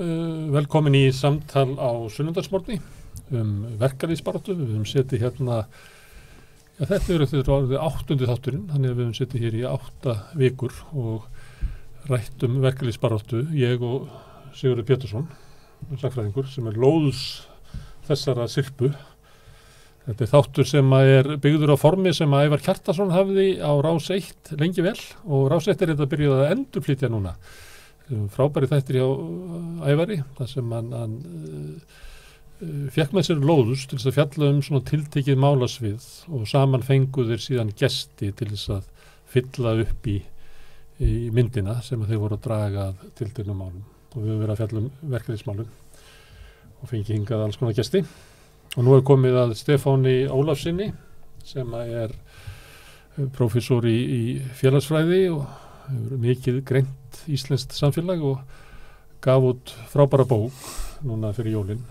velkomin í samtal á sunnudagsmorgni verkalýðsbaráttu. Við höfum setið hérna, þetta er orðið 8. þátturinn, þannig að við höfum setið hér í 8 vikur og rætt verkalýðsbaráttu, ég og Sigurður Pétursson, sagnfræðingur, sem lóðs þessara sirpu. Þetta er þáttur sem er byggður á formi sem Ævar Kjartason hafði á Rás 1 lengi vel og Rás 1 er þetta byrjuð að endurflytja núna. Frábæri þættir hjá Ævari, þar sem hann fékk með sér lóðus til þess að fjalla svona tiltekið málasvið og saman fengu þeir síðan gesti til þess að fylla upp í myndina sem þeir voru að draga tilteknum málum. Og við höfum verið að fjalla verkalýðsmálum og fengið hingað alls konar gesti. Og nú er komið að Stefáni Ólafssyni sem er prófessor í félagsfræði og hefur mikið greint íslenskt samfélag og gaf út frábæra bók núna fyrir jólin,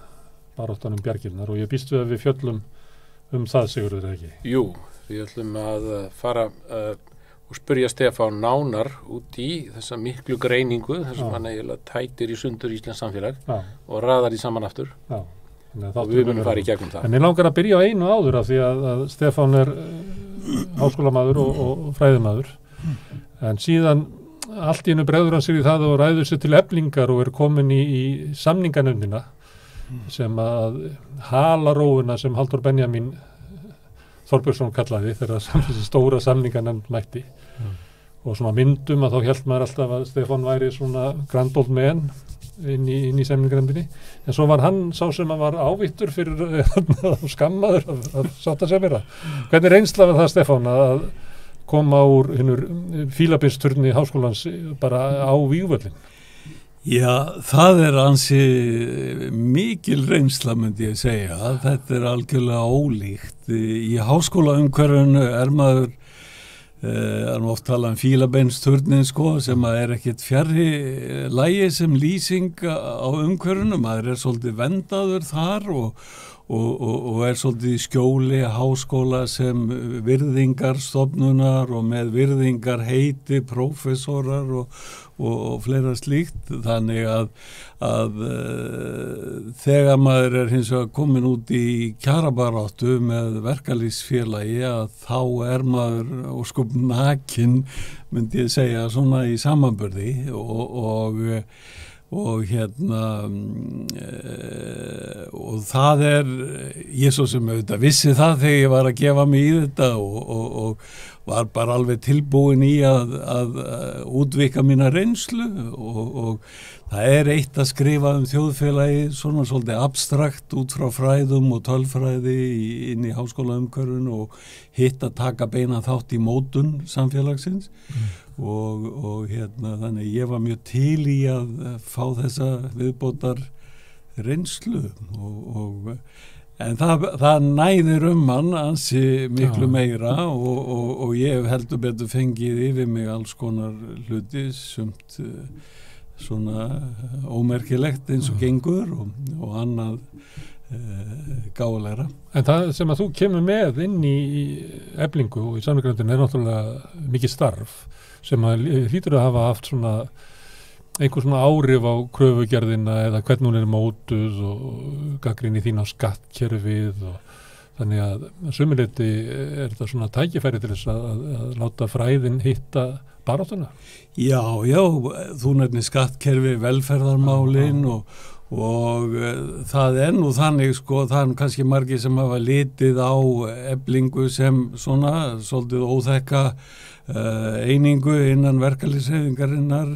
baráttan bjargirnar, og ég býst við að við fjöllum það, Sigurður, ekki? Jú, við ætlum að fara og spyrja Stefán nánar út í þessa miklu greiningu, þar sem hann eiginlega tætir í sundur íslenskt samfélag og raðar í saman aftur. Já. Og við munum fara í gegnum það. En ég langar að byrja á einu áður af því að Stefán er háskólamaður og fræðimaður. En síðan allt í einu bregður hann sér í það og ræður sér til Eflingar og er komin í samninganefndina sem að halarófuna sem Halldór Benjamín Þorbjörnsson kallaði þegar þessi stóra samninganefnd mætti. Og svona myndum að þá hélt maður alltaf að Stefán væri svona grand old man inn í samninganefndinni. En svo var hann sá sem að var ávittur fyrir skammaður að sátta sem vera. Hvernig reynsla var það, Stefán, að koma úr Fílabeinsturni háskólans bara á vígvöllin? Já, það er ansi mikil reynsla, myndi ég segja. Þetta er algjörlega ólíkt. Í háskólaumhverfinu er maður oft talað Fílabeinsturnin sem er ekkert fjarri lagi sem lýsing á umhverfinu. Maður er svolítið vendaður þar og er svolítið í skjóli háskóla sem virðingarstofnunar og með virðingar heiti prófessorar og fleira slíkt. Þannig að þegar maður er hins vegar komin út í kjarabaráttu með verkalýðsfélagi að þá er maður ósköp nakinn, myndi ég segja, svona í samanburði og það er, ég svo sem auðvitað vissi það þegar ég var að gefa mig í þetta og var bara alveg tilbúin í að útvika mína reynslu og það er eitt að skrifa þjóðfélagi svona svolítið abstrakt út frá fræðum og tölfræði inn í háskólaumhverfinu og hitt að taka beina þátt í mótun samfélagsins. Og þannig ég var mjög til í að fá þessa viðbótar reynslu en það næðir hann ansi miklu meira og ég heldur betur fengið yfir mig alls konar hluti sumt svona ómerkilegt eins og gengur og annað gálegra. En það sem að þú kemur með inn í Eflingu og í samninganefndinni er náttúrulega mikið starf sem að hlýtur að hafa haft svona einhver svona áhrif á kröfugerðina eða hvernig hún er mótuð og gagnrýni þín á skattkerfið og þannig að sömuleyti er þetta svona tækifæri til þess að láta fræðin hitta baráttuna. Já, þú nefnir skattkerfi, velferðarmálin og það er nú þannig það er kannski margir sem hafa litið á Eflingu sem svona svolítið óþekka einingu innan verkalýðshreyfingarinnar,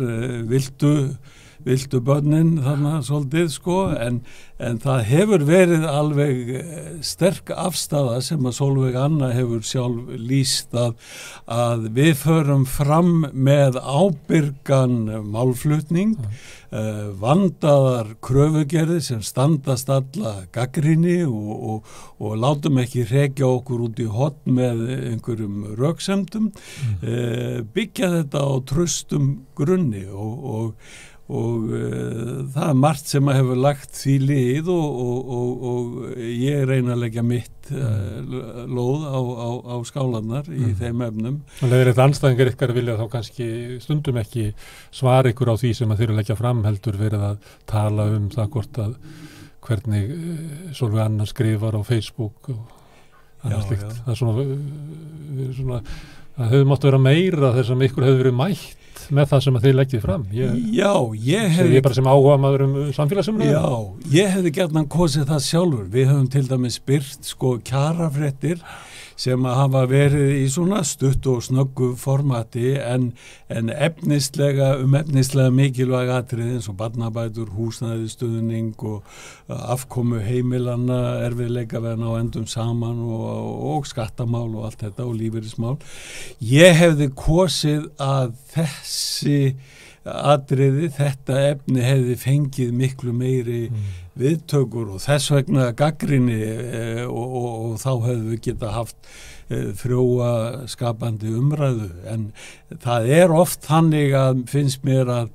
vildu börnin þarna svolítið en það hefur verið alveg sterk afstaða sem að Sólveig Anna hefur sjálf lýst að við förum fram með ábyrgan málflutning, vandaðar kröfugerði sem standast alla gagnrýni og látum ekki hrekja okkur út í horn með einhverjum röksemdum, byggja þetta á traustum grunni það margt sem að hefur lagt því lið og ég reyna að leggja mitt lóð á skálanar í þeim efnum. Þannig að þetta anstæðingar ykkar vilja þá kannski stundum ekki svara ykkur á því sem að þeir eru leggja fram, heldur verið að tala það hvort að hvernig Sólveig Anna skrifar á Facebook og annars slíkt. Það er svona það hefði mátt vera meira þess að ykkur hefði verið mætt með það sem að þið leggið fram. Ég hefði bara sem áhuga maður samfélagsumræðu. Já, ég hefði gjarnan kosið það sjálfur. Við höfum til dæmis birt kjarafréttir sem að hafa verið í svona stutt og snöggu formati en efnislega mikilvæg atriði eins og barnabætur, húsnæðisstuðning og afkomu heimilanna, erfiðleika við að ná endum saman og skattamál og allt þetta og lífeyrismál. Ég hefði kosið að þessi atriði, þetta efni hefði fengið miklu meiri viðtökur og þess vegna gagnrýni og þá hefðu við geta haft frjóa skapandi umræðu en það oft þannig að finnst mér að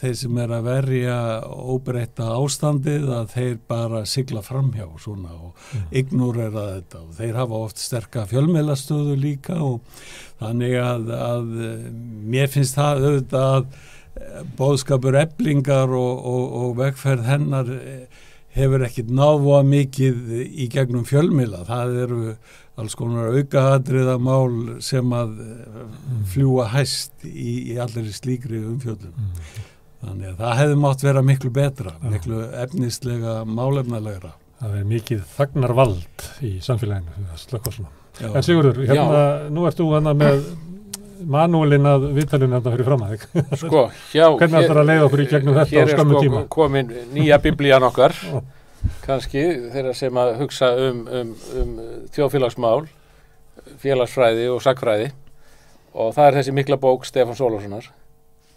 þeir sem að verja óbreytta ástandið að þeir bara sigla framhjá svona og ignorera þetta og þeir hafa oft sterka fjölmiðlastöðu líka og þannig að mér finnst það auðvitað að boðskapur Eflingar og vegferð hennar hefur ekkit návoða mikið í gegnum fjölmiðla. Það eru alls konar aukaatriðamál sem að fljúga hæst í allir slíkri umfjöllun. Þannig að það hefði mátt vera miklu betra, miklu efnislega, málefnalegra. Það mikið þagnarvald í samfélaginu, slökka svona. En Sigurður, nú ert þú með manúlinn að viðtalinu þetta fyrir fram að þig. Hvernig ætlar að leiða okkur í gegnum þetta á skömmu tíma? Hér komin nýja biblían okkar, kannski þeirra sem að hugsa þjóðfélagsmál, félagsfræði og sagnfræði og það þessi mikla bók Stefáns Ólafssonar,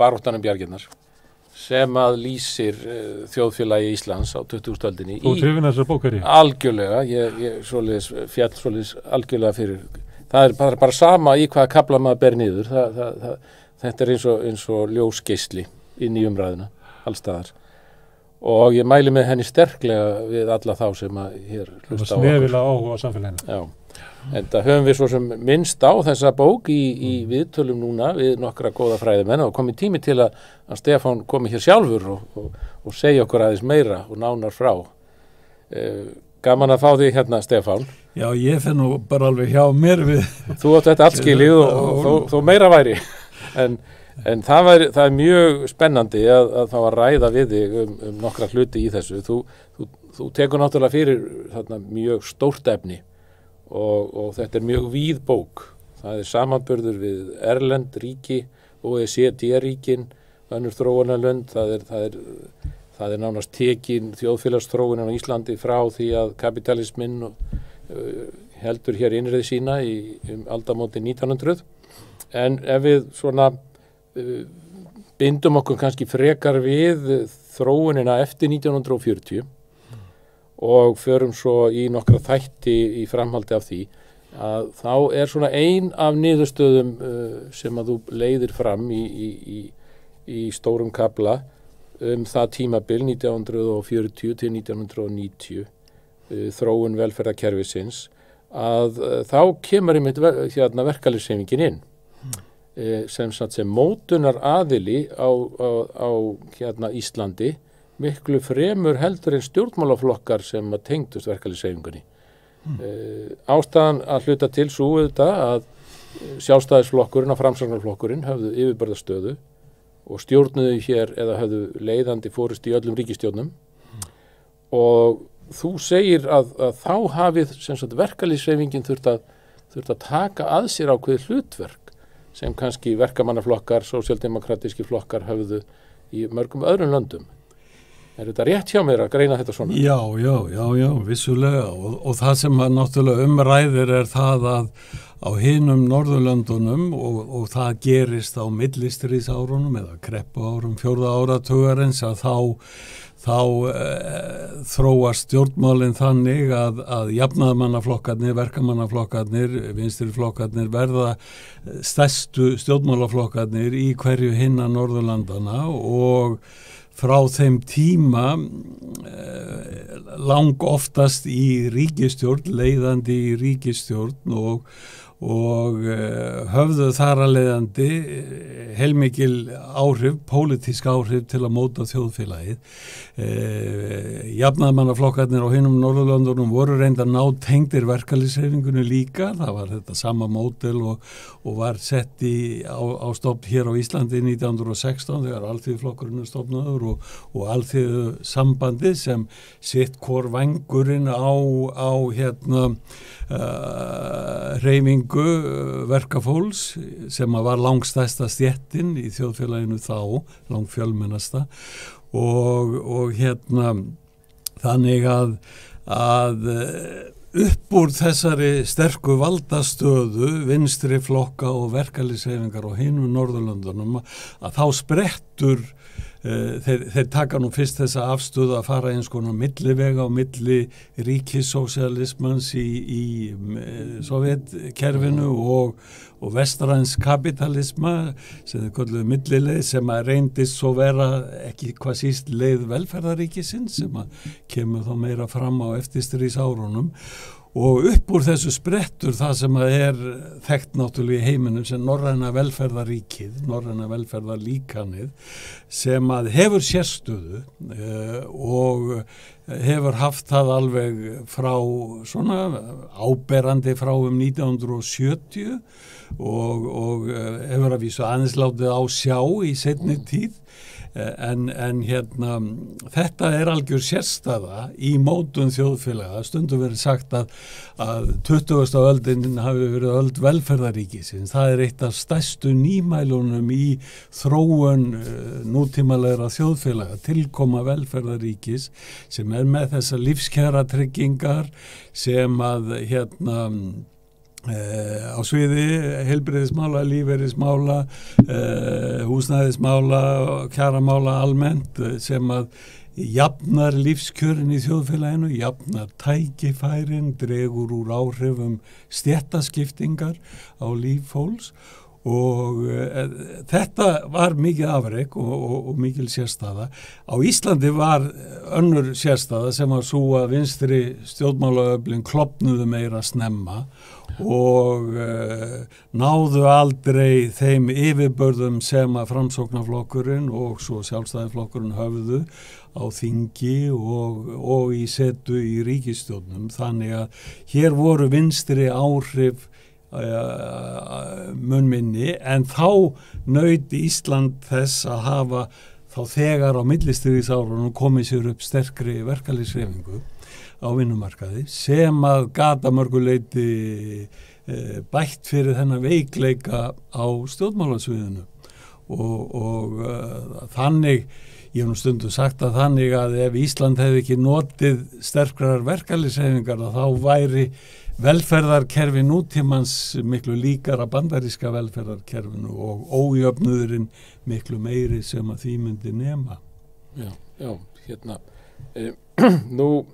Baráttan bjargirnar, sem að lýsir þjóðfélagi Íslands á 20. öldinni. Þú trefin þessar bókar í? Algjörlega, ég fjall algjörlega fyrir. Það bara sama í hvaða kafla maður ber niður. Þetta eins og ljósgeisli inn í umræðuna, allstaðar. Og ég mæli með henni sterklega við alla þá sem að hér hlusta á okkur. Snefilega áhuga á samfélaginu. Já, en það höfum við svo sem minnst á þessa bók í viðtölum núna við nokkra góða fræðimenn og komið tími til að Stefán komi hér sjálfur og segja okkur aðeins meira og nánar frá. Gaman að fá því hérna, Stefán. Já, ég finn nú bara alveg hjá mér við. Þú átt þetta allt skilið og þó meira væri. En það er mjög spennandi að þá að ræða við þig nokkra hluti í þessu. Þú tekur náttúrulega fyrir þarna mjög stórt efni og þetta mjög víð bók. Það samanburður við erlend ríki, OECD-ríkin, önnur þróunarlönd, það er nánast tekin þjóðfélagsþróunin á Íslandi frá því að kapitalisminn heldur hér innreið sína aldamóti 1900. En ef við svona bindum okkur kannski frekar við þróunina eftir 1940 og förum svo í nokkra þætti í framhaldi af því að þá svona ein af niðurstöðum sem að þú leiðir fram í stórum kafla það tímabil 1940 til 1990 þróun velferðarkerfisins að þá kemur einmitt verkalýðshreyfingin inn sem mótunar aðili á Íslandi miklu fremur heldur en stjórnmálaflokkar sem að tengdust verkalýðshreyfingunni. Ástæðan að hluta til sú að Sjálfstæðisflokkurinn og Framsóknarflokkurinn höfðu yfirburðastöðu og stjórnuðu hér eða höfðu leiðandi fórust í öllum ríkisstjórnum og þú segir að þá hafið verkalýðshreyfingin þurft að taka að sér ákveðið hlutverk sem kannski verkamannaflokkar, sósíaldemókratíski flokkar höfðu í mörgum öðrum löndum. Er þetta rétt hjá mér að greina þetta svona? Já, vissulega og það sem að náttúrulega umræðir það að á hinum Norðurlöndunum og það gerist á millistríðsárunum eða kreppuárum 4. áratugarins að þá þróast stjórnmálin þannig að jafnaðarmannaflokkarnir, verkamannaflokkarnir, vinstriflokkarnir verða stærstu stjórnmálaflokkarnir í hverju hinna Norðurlandana og frá þeim tíma lang oftast í ríkisstjórn, leiðandi í ríkisstjórn og höfðu þar að leiðandi heilmikil áhrif, pólitísk áhrif til að móta þjóðfélagið. Jafnaðarmannaflokkarnir á hinum Norðurlöndunum voru reyndar tengdir verkalýðshreyfingunni líka, það var þetta sama módel og var sett á stofn hér á Íslandi 1916 þegar Alþýðuflokkurinn stofnaður og Alþýðusambandið sem sitt hvor vængurinn á hreyfingu verkafólks sem var langstærsta stéttin í þjóðfélaginu þá, langfjölmennasta og þannig að upp úr þessari sterku valdastöðu vinstri flokka og verkalýðshreyfingar á hinum Norðurlöndunum að þá sprettur þeir taka nú fyrst þessa afstöðu að fara eins konar millivega á milli ríkissósialismans í Sovjetkerfinu og vestræns kapitalisma sem þeir kölluðu millileið sem að reyndist svo vera ekki hvað síst leið velferðaríkisins sem að kemur þá meira fram á eftirstríðsárunum og upp úr þessu sprettur það sem að þekkt náttúrulega í heiminum sem norræna velferðaríkið, norræna velferðarlíkanið sem að hefur sérstöðu og hefur haft það alveg frá svona áberandi frá 1970 og hefur að vísu aðeins látið á sjá í seinni tíð. En þetta algjör sérstæða í mótun þjóðfélaga, stundum verið sagt að 20. öldin hafi verið öld velferðaríkisins. Það eitt af stærstu nýmælunum í þróun nútímalegra þjóðfélaga, tilkoma velferðaríkis sem með þessa lífskjaratryggingar sem að á sviði heilbrigðismála, lífeyrismála, húsnæðismála, kjaramála almennt sem að jafnar lífskjörin í þjóðfélaginu, jafnar tækifærin, dregur úr áhrifum stéttaskiptingar á líf fólks og þetta var mikið afrek og mikil sérstaða. Á Íslandi var önnur sérstaða sem var svo að vinstri stjórnmálaöflin klofnuðu meira snemma og náðu aldrei þeim yfirbörðum sem að Framsóknarflokkurinn og svo Sjálfstæðisflokkurinn höfðu á þingi og í setu í ríkisstjórnum. Þannig að hér voru vinstri áhrif munminni en þá naut Ísland þess að hafa þá þegar á millistríðsárunum komið sér upp sterkri verkalýðshreyfingu á vinnumarkaði sem að gat að mörgu leyti bætt fyrir þennan veikleika á stjórnmálasviðinu og þannig, ég hef nú stundum sagt að þannig að ef Ísland hefði ekki notið sterkrar verkalýðshreyfingar þá væri velferðarkerfi nútímans miklu líkara bandaríska velferðarkerfinu og ójöfnuðurinn miklu meiri sem að því myndi nema. Já, nú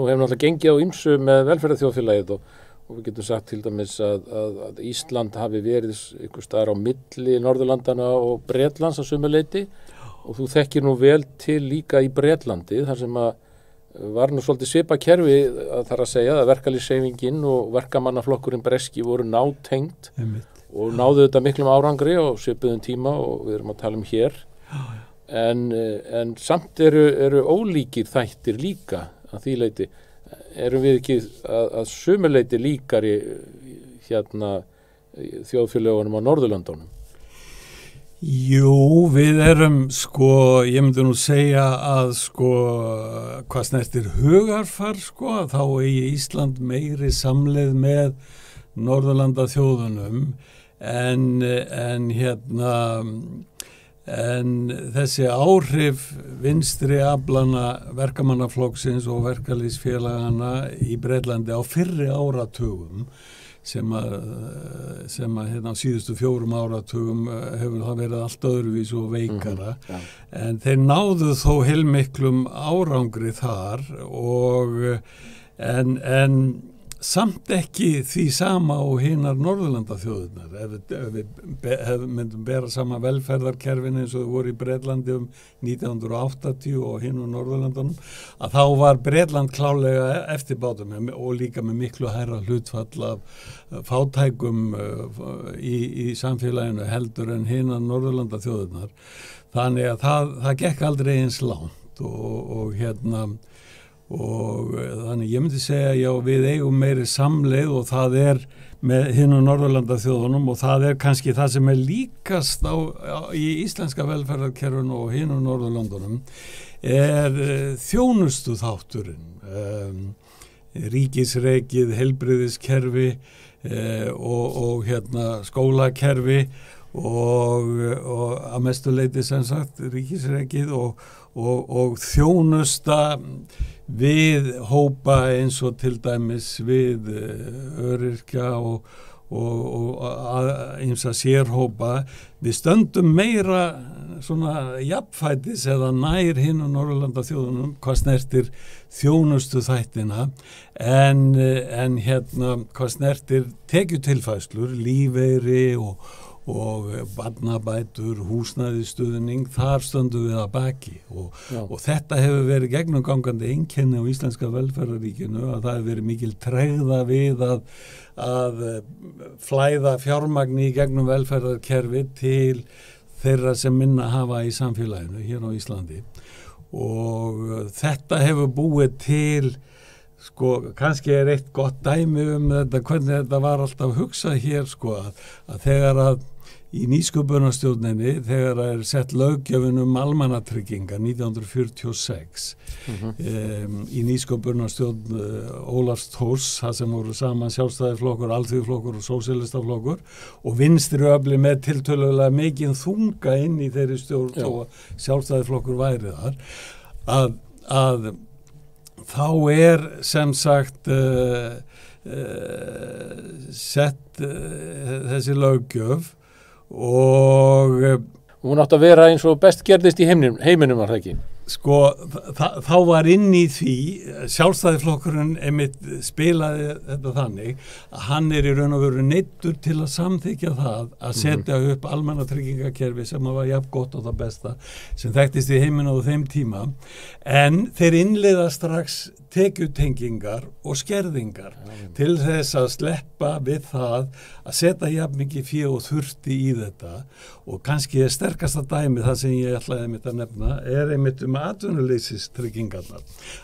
hefur náttúrulega gengið á ýmsu með velferðarþjóðfélagið og við getum sagt til dæmis að Ísland hafi verið einhvers staðar á milli Norðurlandana og Bretlands að sumu leyti og þú þekkir nú vel til líka í Bretlandi þar sem að var nú svolítið svipa kerfi að þar að segja að verkalýðshreyfingin og verkamannaflokkurinn breski voru nátengt og náðu þetta miklum árangri og svipuðum tíma og við erum að tala um hér en samt eru ólíkir þættir líka að því leyti erum við ekki að sumu leyti líkari þjóðfélögunum á Norðurlöndunum. Jú, við erum ég myndi nú segja að hvað snertir hugarfar þá eigi Ísland meiri samleið með Norðurlanda þjóðunum en En þessi áhrif vinstri aflana verkamannaflokksins og verkalýðsfélagana í Bretlandi á fyrri áratugum sem að hérna á síðustu 4 áratugum hefur það verið allt öðruvís og veikara. En þeir náðu þó heilmiklum árangri þar og en samt ekki því sama og hinar Norðurlandaþjóðirnar. Ef við myndum bera sama velferðarkerfin eins og þau voru í Bretlandi 1980 og hinum Norðurlandunum, að þá var Bretland klálega eftirbátum og líka með miklu hærra hlutfall af fátækum í samfélaginu heldur en hinar Norðurlandaþjóðirnar. Þannig að það gekk aldrei eins langt og þannig ég myndi segja já, við eigum meiri samleið og það með hinum Norðurlandaþjóðunum og það kannski það sem líkast í íslenska velferðarkerfinu og hinum Norðurlandunum þjónustu þátturinn, ríkisrekið, heilbrigðiskerfi og skólakerfi og að mestu leyti sem sagt ríkisrekið og þjónusta við hópa eins og til dæmis við öryrkja og ýmsa sérhópa. Við stöndum meira svona jafnfætis eða nær hinum Norðurlandaþjóðunum hvað snertir þjónustu þættina en hvað snertir tekjutilfærslur, lífeyri og barnabætur, húsnæðisstuðning, þar stöndum við að baki og þetta hefur verið gegnumgangandi einkenni á íslenska velferðaríkinu að það hefur verið mikil tregða við að flæða fjármagni í gegnum velferðarkerfi til þeirra sem minna hafa í samfélaginu hér á Íslandi og þetta hefur búið til kannski eitt gott dæmi þetta, hvernig þetta var alltaf hugsað hér að þegar að í nýsköpunarstjórninni þegar sett löggjöfin almannatryggingar 1946 í nýsköpunarstjórn Ólafs Thors, það sem voru saman sjálfstæðisflokkur, alþýðuflokkur og sósíalistaflokkur og vinstri öfli með tiltölulega mikinn þunga inn í þeirri stjórn og sjálfstæðisflokkur væri þar að þá sem sagt sett þessi löggjöf og hún átti að vera eins og best gerðist í heiminum var það ekki? Þá var inn í því sjálfstæðisflokkurinn einmitt spilaði þetta þannig að hann í raun og veru neyddur til að samþykja það að setja upp almannatryggingakerfi sem var jafn gott og það besta sem þekktist í heiminum á þeim tíma en þeir innleiða strax tekjutengingar og skerðingar til þess að sleppa við það að setja jafn mikið fé og þurfti í þetta og kannski sterkasta dæmi það sem ég ætlaði einmitt að nefna einmitt atvinnuleysistryggingarnar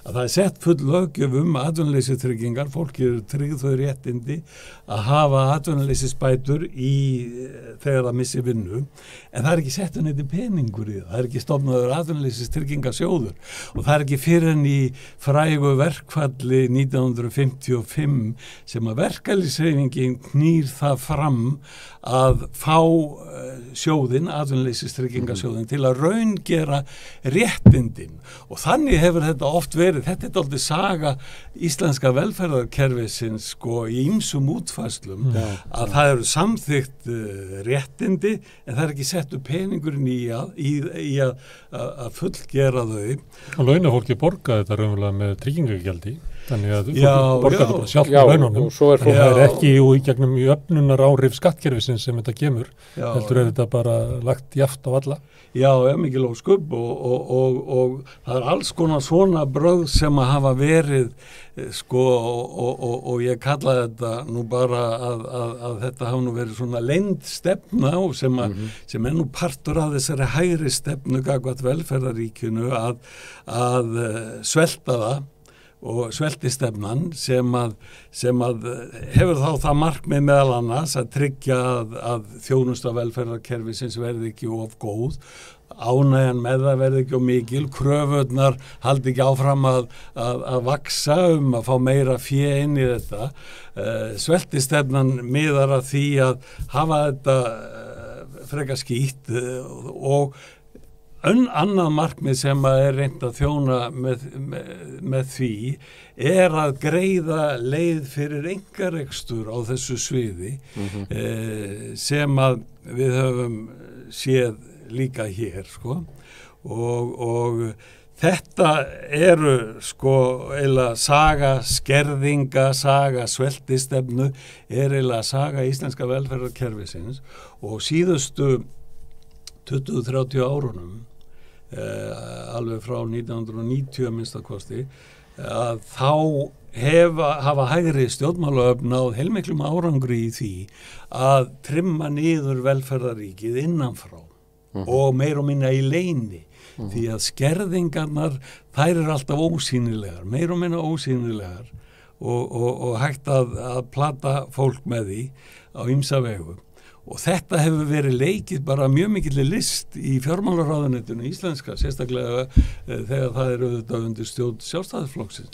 að það sett full löggjöf atvinnuleysistryggingar, fólki eru tryggð þau réttindi að hafa atvinnuleysisbætur þegar það missi vinnu en það ekki sett neitt peningur í það ekki stofnaður atvinnuleysistryggingasjóður og það ekki fyrir en í frægu verkfalli 1955 sem að verkalýðshreyfingin knýr það fram að fá sjóðinn, atvinnuleysistryggingasjóðinn til að raungera réttindin og þannig hefur þetta oft verið, þetta dálítið saga íslenska velferðarkerfisins í ýmsum útfærslum að það eru samþykkt réttindi en það ekki settu peningurinn í að fullgera þau. Og launafólki borga þetta raunverulega með tryggingagjaldi þannig að fólki borga þetta bara sjálft með laununum þannig að það ekki í gegnum í öfnunar áhrif skattkerfisins sem þetta kemur heldur þetta bara lagt jaft á alla. Já, mikil ósköp og það alls konar svona brögð sem að hafa verið og ég kalla þetta nú bara að þetta hafa nú verið svona leynd stefna og sem nú partur af þessari hægri stefnu gagnvart velferðaríkinu að svelta það og sveltistefnan sem að hefur þá það markmið meðal annars að tryggja að þjónusta velferðarkerfisins verði ekki of góð, ánægjan með það verði ekki of mikil, kröfurnar haldi ekki áfram að vaksa að fá meira fé inn í þetta. Sveltistefnan miðar að því að hafa þetta frekar skýtt og annað markmið sem að reynt að þjóna með því að greiða leið fyrir einkarekstur á þessu sviði sem að við höfum séð líka hér sko og þetta eru sko eiginlega saga skerðinga, saga sveltistefnu eiginlega saga íslenska velferðarkerfisins og síðustu 20-30 árunum alveg frá 1990 minnstakosti að þá hafa hægri stjórnmálaöfl náð heilmiklum árangri í því að trimma niður velferðaríkið innanfrá og meira og minna í leyni því að skerðingarnar þær eru alltaf ósýnilegar, meira og minna ósýnilegar og hægt að plata fólk með því á ýmsa vegu. Og þetta hefur verið leikið bara mjög mikill list í fjármálaráðuneytinu íslenska, sérstaklega þegar það er auðvitað undir stjórn Sjálfstæðisflokksins.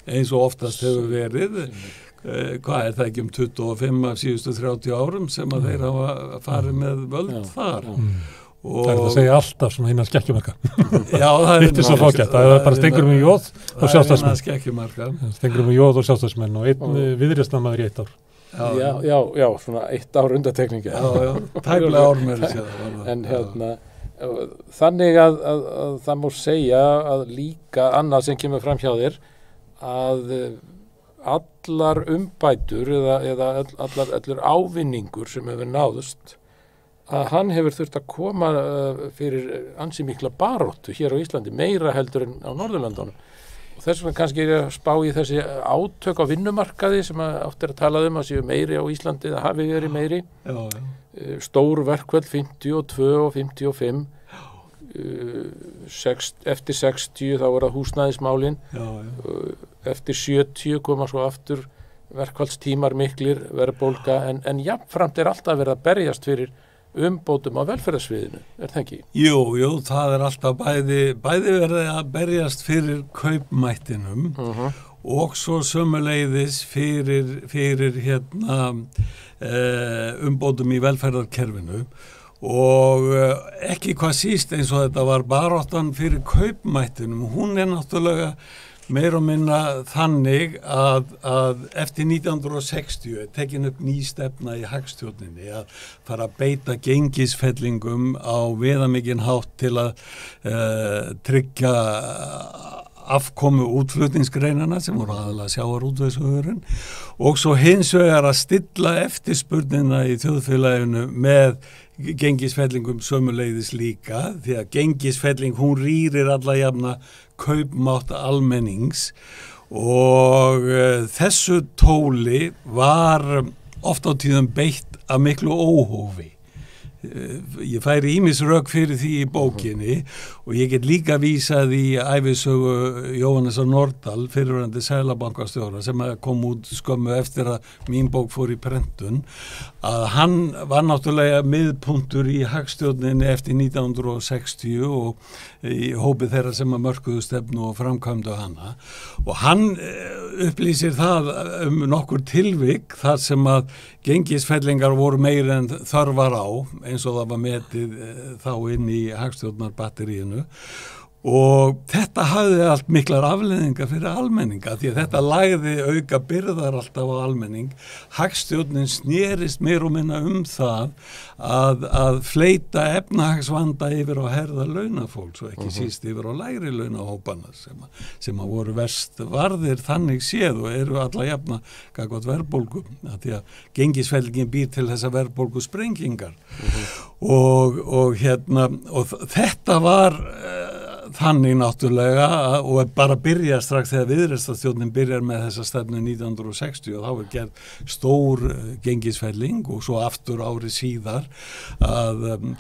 Eins og oftast hefur verið. Hvað er það ekki 25 af síðustu 30 árum sem að þeir hafa farið með völd þar. Það er að segja alltaf svona innan skekkjumarka. Já, það er svo fókjart. Það er bara Steingrímur Jóð og Sjálfstæðismenn. Steingrímur Jóð og Sjálfstæðismenn og einn viðreisnarmaður í 1 ár. Já, svona 1 ár undantekningi. Já, tæplega ár með þessi. En þannig að það má segja að líka annað sem kemur fram hjá þér að allar umbætur eða allur ávinningur sem hefur náðust að hann hefur þurft að koma fyrir ansi mikla baróttu hér á Íslandi, meira heldur en á Norðurlöndunum. Og þess vegna kannski að spá í þessi átök á vinnumarkaði sem átt að tala að séu meiri á Íslandi eða hafi verið meiri. Stór verkföll 52 og 55. Eftir 60 þá það húsnæðismálin. Eftir 70 koma svo aftur verkfallstímar miklir, verðbólga en jafnframt alltaf verið að berjast fyrir umbótum á velferðarsviðinu, það ekki? Jú, það alltaf bæði verið að berjast fyrir kaupmættinum og svo sömuleiðis fyrir umbótum í velferðarkerfinu og ekki hvað síst eins og þetta var baráttan fyrir kaupmættinum, hún náttúrulega meira og minna þannig að eftir 1960 tekin upp ný stefna í hagstjórninni að fara að beita gengisfellingum á viðamikinn hátt til að tryggja afkomu útflutningsgreinana sem voru aðalega sjávarútvegsvörun og svo hins vegar að stilla eftirspurnina í þjóðfélaginu með gengisfellingum sömuleiðis líka því að gengisfelling hún rýrir alla jafna kaupmátt almennings og þessu tóli var oft á tíðum beitt af miklu óhófi. Ég færi ýmis rök fyrir því í bókinni og ég get líka vísað í ævisögu Jóhannesar Nordal, fyrrverandi seðlabankastjóra sem kom út skömmu eftir að mín bók fór í prentun, að hann var náttúrulega miðpunktur í hagstjórninni eftir 1960 og í hópi þeirra sem að mörkuðu stefnu og framkvæmdu hana og hann upplýsir það nokkur tilvik þar sem að gengisfellingar voru meira en þörfar á eins og það var metið þá inn í hagstjórnarbatteríinu og þetta hafði allt miklar afleiðingar fyrir almenninga því að þetta lagði auka byrðar alltaf á almenning. Hagstjórnin snerist meir og minna það að fleita efnahagsvanda yfir á herða launafólks og ekki síst yfir á lægri launahópana sem að voru verst varðir þannig séð og eru alla jafna gagnvart verðbólgu því að gengisfellingin býr til þessa verðbólgu sprengingar og þetta var þannig náttúrulega og bara byrja strax þegar viðreistarstjórnin byrjar með þessa stefnu 1960 og þá er gerð stór gengisfelling og svo aftur ári síðar að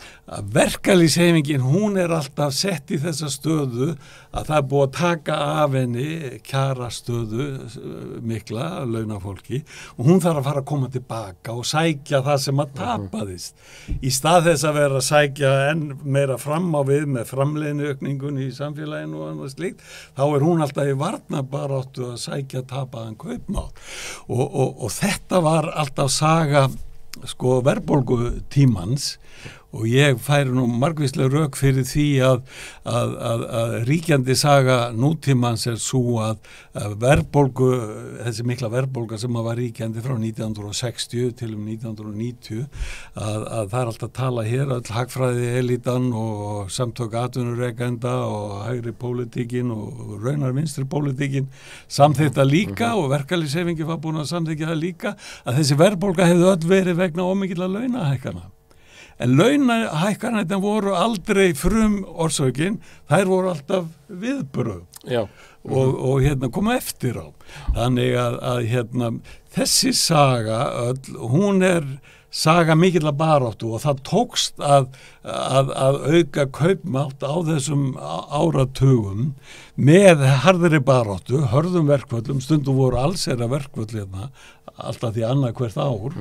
verkalýðshreyfingin hún alltaf sett í þessa stöðu að það búið að taka af henni kjarastöðu mikla launafólki og hún þarf að fara að koma tilbaka og sækja það sem að tapaðist í stað þess að vera að sækja enn meira fram á við með framleiðniaukningunni í samfélaginu og annað slíkt, þá hún alltaf í varnarbaráttu að sækja tapaðan kaupmátt og þetta var alltaf saga sko verðbólgu tímans og ég færi nú margvíslega rök fyrir því að ríkjandi saga nútímans svo að verðbólgu, þessi mikla verðbólga sem var ríkjandi frá 1960 til 1990 að það alltaf að tala hér öll hagfræði elítan og samtök atvinnurekenda og hægri pólitíkin og raunar vinstri pólitíkin samþykkta líka og verkalýðshreyfingin var búin að samþykkja það líka að þessi verðbólga hefði öll verið vegna ómikilla launahækkana. En launahækkanirnar voru aldrei orsökin, þær voru alltaf viðbrögð og koma eftir á. Þannig að þessi saga öll, hún saga mikilla baráttu og það tókst að auka kaupmátt á þessum áratugum með harðri baráttu, hörðum verkvöllum, stundum voru allsherra verkvöll alltaf því annað hvert ár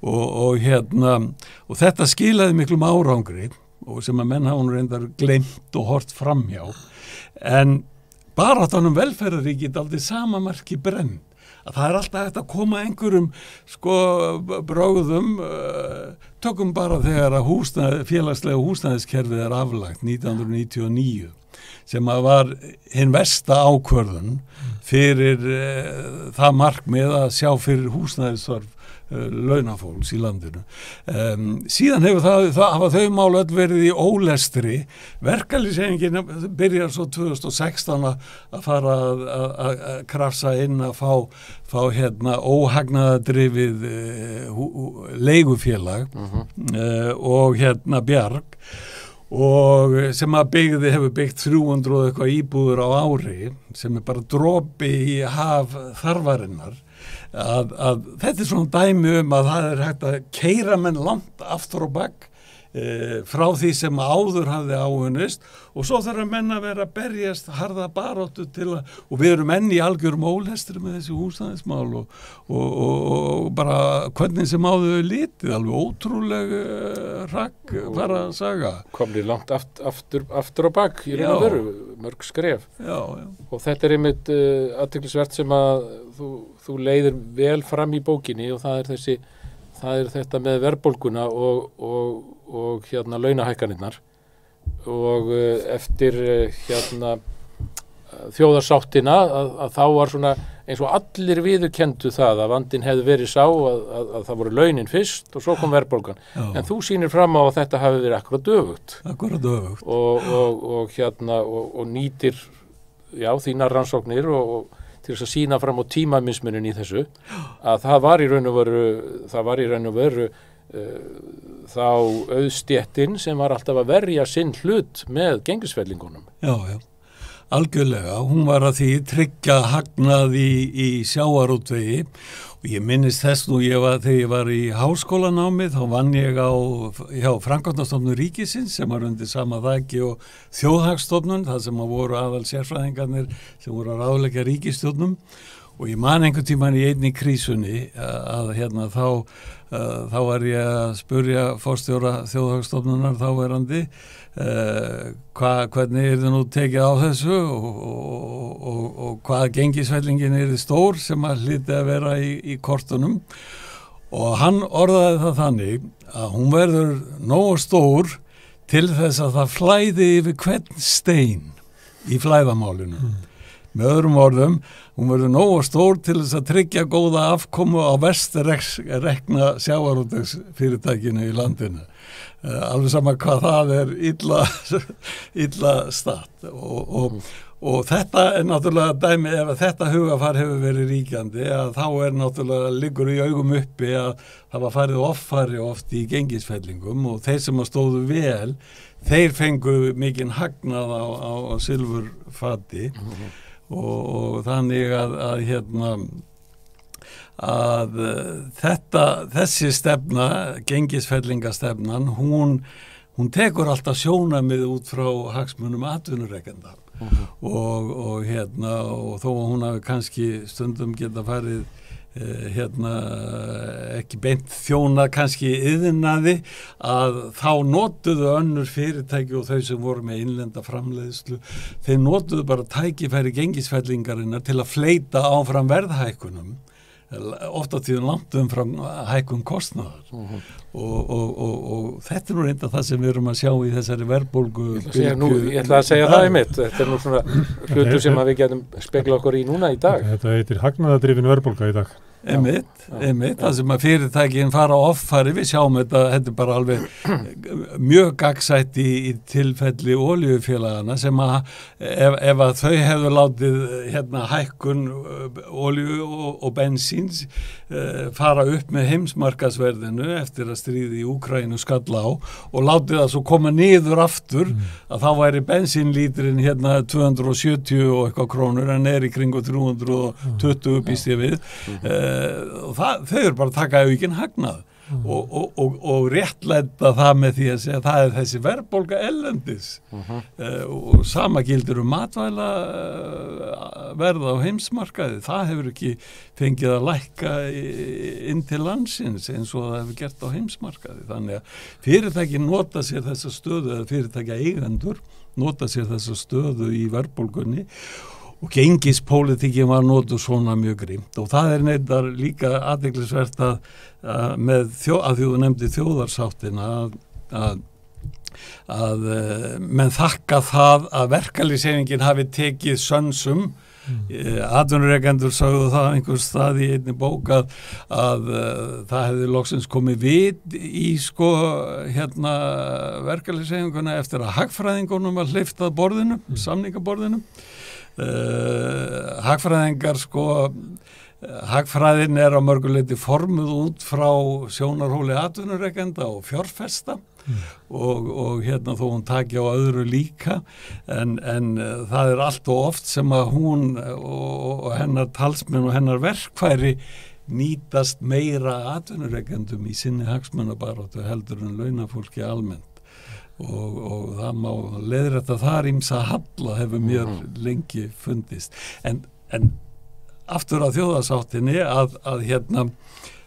og þetta skilaði miklum árangri og sem að menn hafa reyndar gleymt og hort framhjá en baráttanum velferðaríki aldrei sama marki brenn að það alltaf hægt að koma einhverjum brögðum tökum bara þegar að félagslega húsnæðiskerfið aflagt 1999 sem að var hinn versta ákvörðun fyrir það markmið að sjá fyrir húsnæðisþörf launafólks í landinu. Síðan hafa þau mál öll verið í ólestri. Verkalýðshreyfingin byrjar svo 2016 að fara að krafsa inn að fá óhagnaðardrifið leigufélag og Bjarg og sem að hefur byggt 300 eitthvað íbúður á ári sem bara dropi í haf þarfarinnar að þetta svona dæmi að það hægt að keyra menn langt aftur og bak frá því sem áður hafði áunnist og svo þarf menn að vera að berjast harða baráttu og við erum enn í algjörum ólestri með þessi húsnæðismál og bara hvernig sem áður litið, alveg ótrúleg fara að saga. Komnir langt aftur og bak í raun og veru, mörg skref. Já. Og þetta einmitt athyglisvert sem að þú leiðir vel fram í bókinni og það er þetta með verðbólguna og launahækkanirnar og eftir þjóðarsáttina að þá var svona eins og allir viðurkenndu það að vandinn hefði verið sá að það voru launin fyrst og svo kom verðbólgan. En þú sýnir fram á að þetta hafi verið akkurat öfugt. Og nýtir þínar rannsóknir og til þess að sýna fram á tímamismunin í þessu að það var í raun og veru þá auðstéttin sem var alltaf að verja sinn hlut með gengisfellingunum. Já, algjörlega. Hún var að því tryggja hagnað í sjávarútvegi og ég minnist þess nú þegar ég var í háskólanámi þá vann ég hjá Framkvæmdastofnun ríkisins sem var undir sama þaki og þjóðhagsstofnun þar sem voru aðal sérfræðingarnir sem voru að ráðleggja ríkisstjórnum og ég man einhvern tímann í einni krísunni að þá var ég að spurja forstjóra þjóðhagsstofnunar þáverandi hvernig það nú tekið á þessu og hvað gengisfellingin stór sem að hlyti að vera í kortunum og hann orðaði það þannig að hún verður nógu stór til þess að það flæði yfir hvern stein í flæðamálinu. Með öðrum orðum, hún verður nógu stór til þess að tryggja góða afkomu á verst rekna sjávarútvegsfyrirtækinu í landinu. Alveg sama hvað það illa statt og þetta náttúrulega dæmi ef þetta hugafar hefur verið ríkjandi að þá náttúrulega liggur í augum uppi að það var farið offari oft í gengisfellingum og þeir sem stóðu vel, þeir fengu mikinn hagnað á silfurfati og þannig að þessi stefna, gengisfellingastefnan, hún tekur alltaf sjónarmið út frá hagsmunum atvinnurekenda og þó að hún hafi kannski stundum geta farið ekki beint þjóna kannski iðnaði að þá notuðu önnur fyrirtæki og þau sem voru með innlenda framleiðslu þeir notuðu bara tækifæri gengisfellingarinnar til að fleyta áfram verðhækkunum oft á tíðum langt umfram hækkun kostnaðar og þetta nú reynda það sem við erum að sjá í þessari verðbólgu. Ég ætla að segja það einmitt, þetta nú svona hlutur sem að við getum spekla okkur í núna í dag. Þetta heitir hagnaðardrifin verðbólga í dag. Einmitt, það sem að fyrirtækin fara offari, við sjáum þetta er bara alveg mjög gagnsætt í tilfelli olíufélagana sem að ef að þau hefðu látið hækkun olíu og bensíns fara upp með heimsmarkaðsverðinu eftir að stríði í Úkraínu skall á og látið það svo koma niður aftur að þá væri bensínlítrinn 270 og eitthvað krónur en í kringu 320 býst ég við. Þau eru bara að taka aukinn hagnað og réttlæta það með því að segja að það þessi verðbólga ellendis og sama gildir matvæla verð á heimsmarkaði, það hefur ekki fengið að lækka inn til landsins eins og það hefur gert á heimsmarkaði, þannig að fyrirtæki nota sér þessa stöðu eða fyrirtækja eigendur nota sér þessa stöðu í verðbólgunni og gengispólitíkin var notuð svona mjög grímt og það neitt líka athyglisvert að með að þú nefndi þjóðarsáttina að menn þakka það að verkalýðshreyfingin hafi tekið sönsum. Atvinnurekendur sögðu það einhvers stað í einni bók að það hefði loksins komið við í verkalýðshreyfinguna eftir að hagfræðingunum var hleypt að borðinu, samningaborðinu. Hagfræðingar hagfræðin á mörguleyti formuð út frá sjónarhóli atvinnurekenda og fjárfesta og þó hún taki á öðru líka en það allt og oft sem að hún og hennar talsmenn og hennar verkfæri nýtast meira atvinnurekendum í sinni hagsmunabaráttu heldur en launafólki almennt. Og það má leiðrétta þar ýmsa halla hefur mér lengi fundist en aftur að þjóðarsáttinni að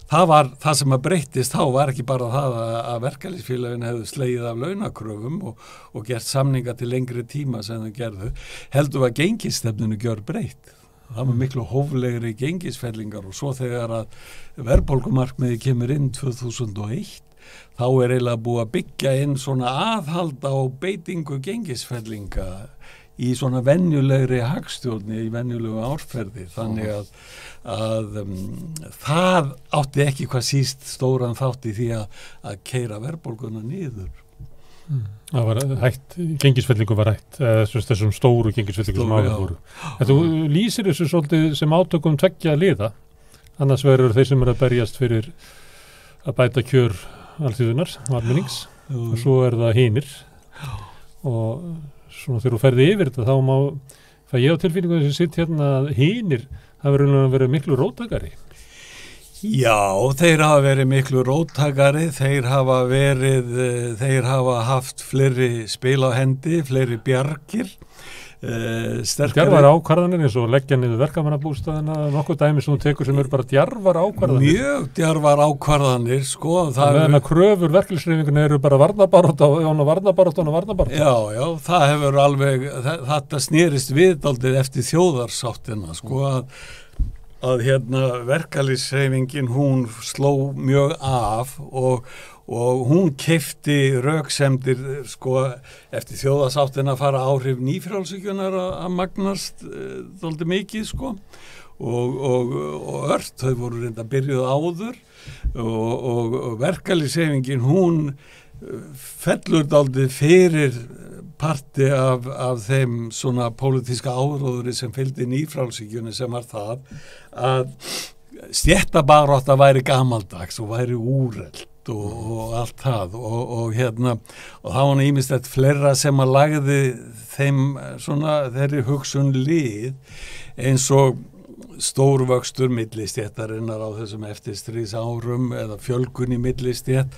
það sem að breyttist þá var ekki bara það að verkalýðsfélögin hefðu slegið af launakröfum og gert samninga til lengri tíma sem þau gerðu, heldur að gengisstefninu gjör breytt. Það var miklu hóflegri gengisfellingar og svo þegar að verðbólgumarkmiði kemur inn 2001 þá eiginlega búið að byggja inn svona aðhald á beitingu gengisfellinga í svona venjulegri hagstjórni í venjulegu árferði þannig að það átti ekki hvað síst stóran þátt í því að keyra verðbólguna niður. Það var hætt, gengisfellingu var hætt þessum stóru gengisfellingum sem áður voru. Þú lýsir þessu svolítið sem átökum tveggja liða annars verður þeir sem að berjast fyrir að bæta kjör alþýðunar, almennings og svo það hinir og svona þegar þú ferði yfir þetta þá fæ ég á tilfinningu þessi sitt að hinir hafa verið miklu róttakari. Já, þeir hafa verið miklu róttakari, þeir hafa haft fleiri spil á hendi, fleiri bjargir djarfar ákvarðanir eins og leggja niður verkamannabústaðina nokkuð dæmi sem þú tekur sem eru bara djarfar ákvarðanir mjög djarfar ákvarðanir það kröfur verkalýðshreyfingunni eru bara varnabarátta já, það hefur alveg þetta snerist við dálítið eftir þjóðarsáttina að verkalýðshreyfingin hún sló mjög af og hún keypti röksemdir eftir þjóðarsáttina að fara áhrif nýfrjálshyggjunar að magnast dálítið mikið og ört, þau voru reynda byrjuð áður og verkalýðshreyfingin hún fellur dálítið fyrir parti af þeim svona pólitíska áróðuri sem fylgdi nýfrjálshyggjunni sem var það að stéttabarátta væri gamaldags og væri úrelt og allt það og það var ýmislegt fleira sem að lagði þeim svona þeirri hugsun lið eins og stórvöxtur millistéttarinnar á þessum eftirstríðsárum eða fjölgun í millistétt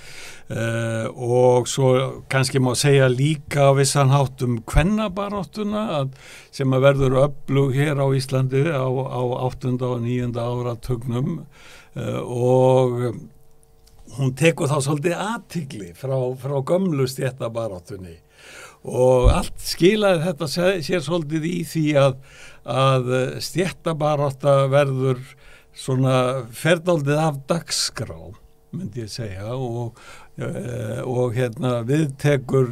og svo kannski má segja líka á vissan hátt kvennabaráttuna sem að verður öflug hér á Íslandi á 8. og 9. áratugnum og hún tekur þá svolítið athygli frá gömlu stéttabaráttunni og allt skilaði þetta sér svolítið í því að stéttabarátta verður svona ferdaldið af dagskrá, myndi ég segja, og við tekur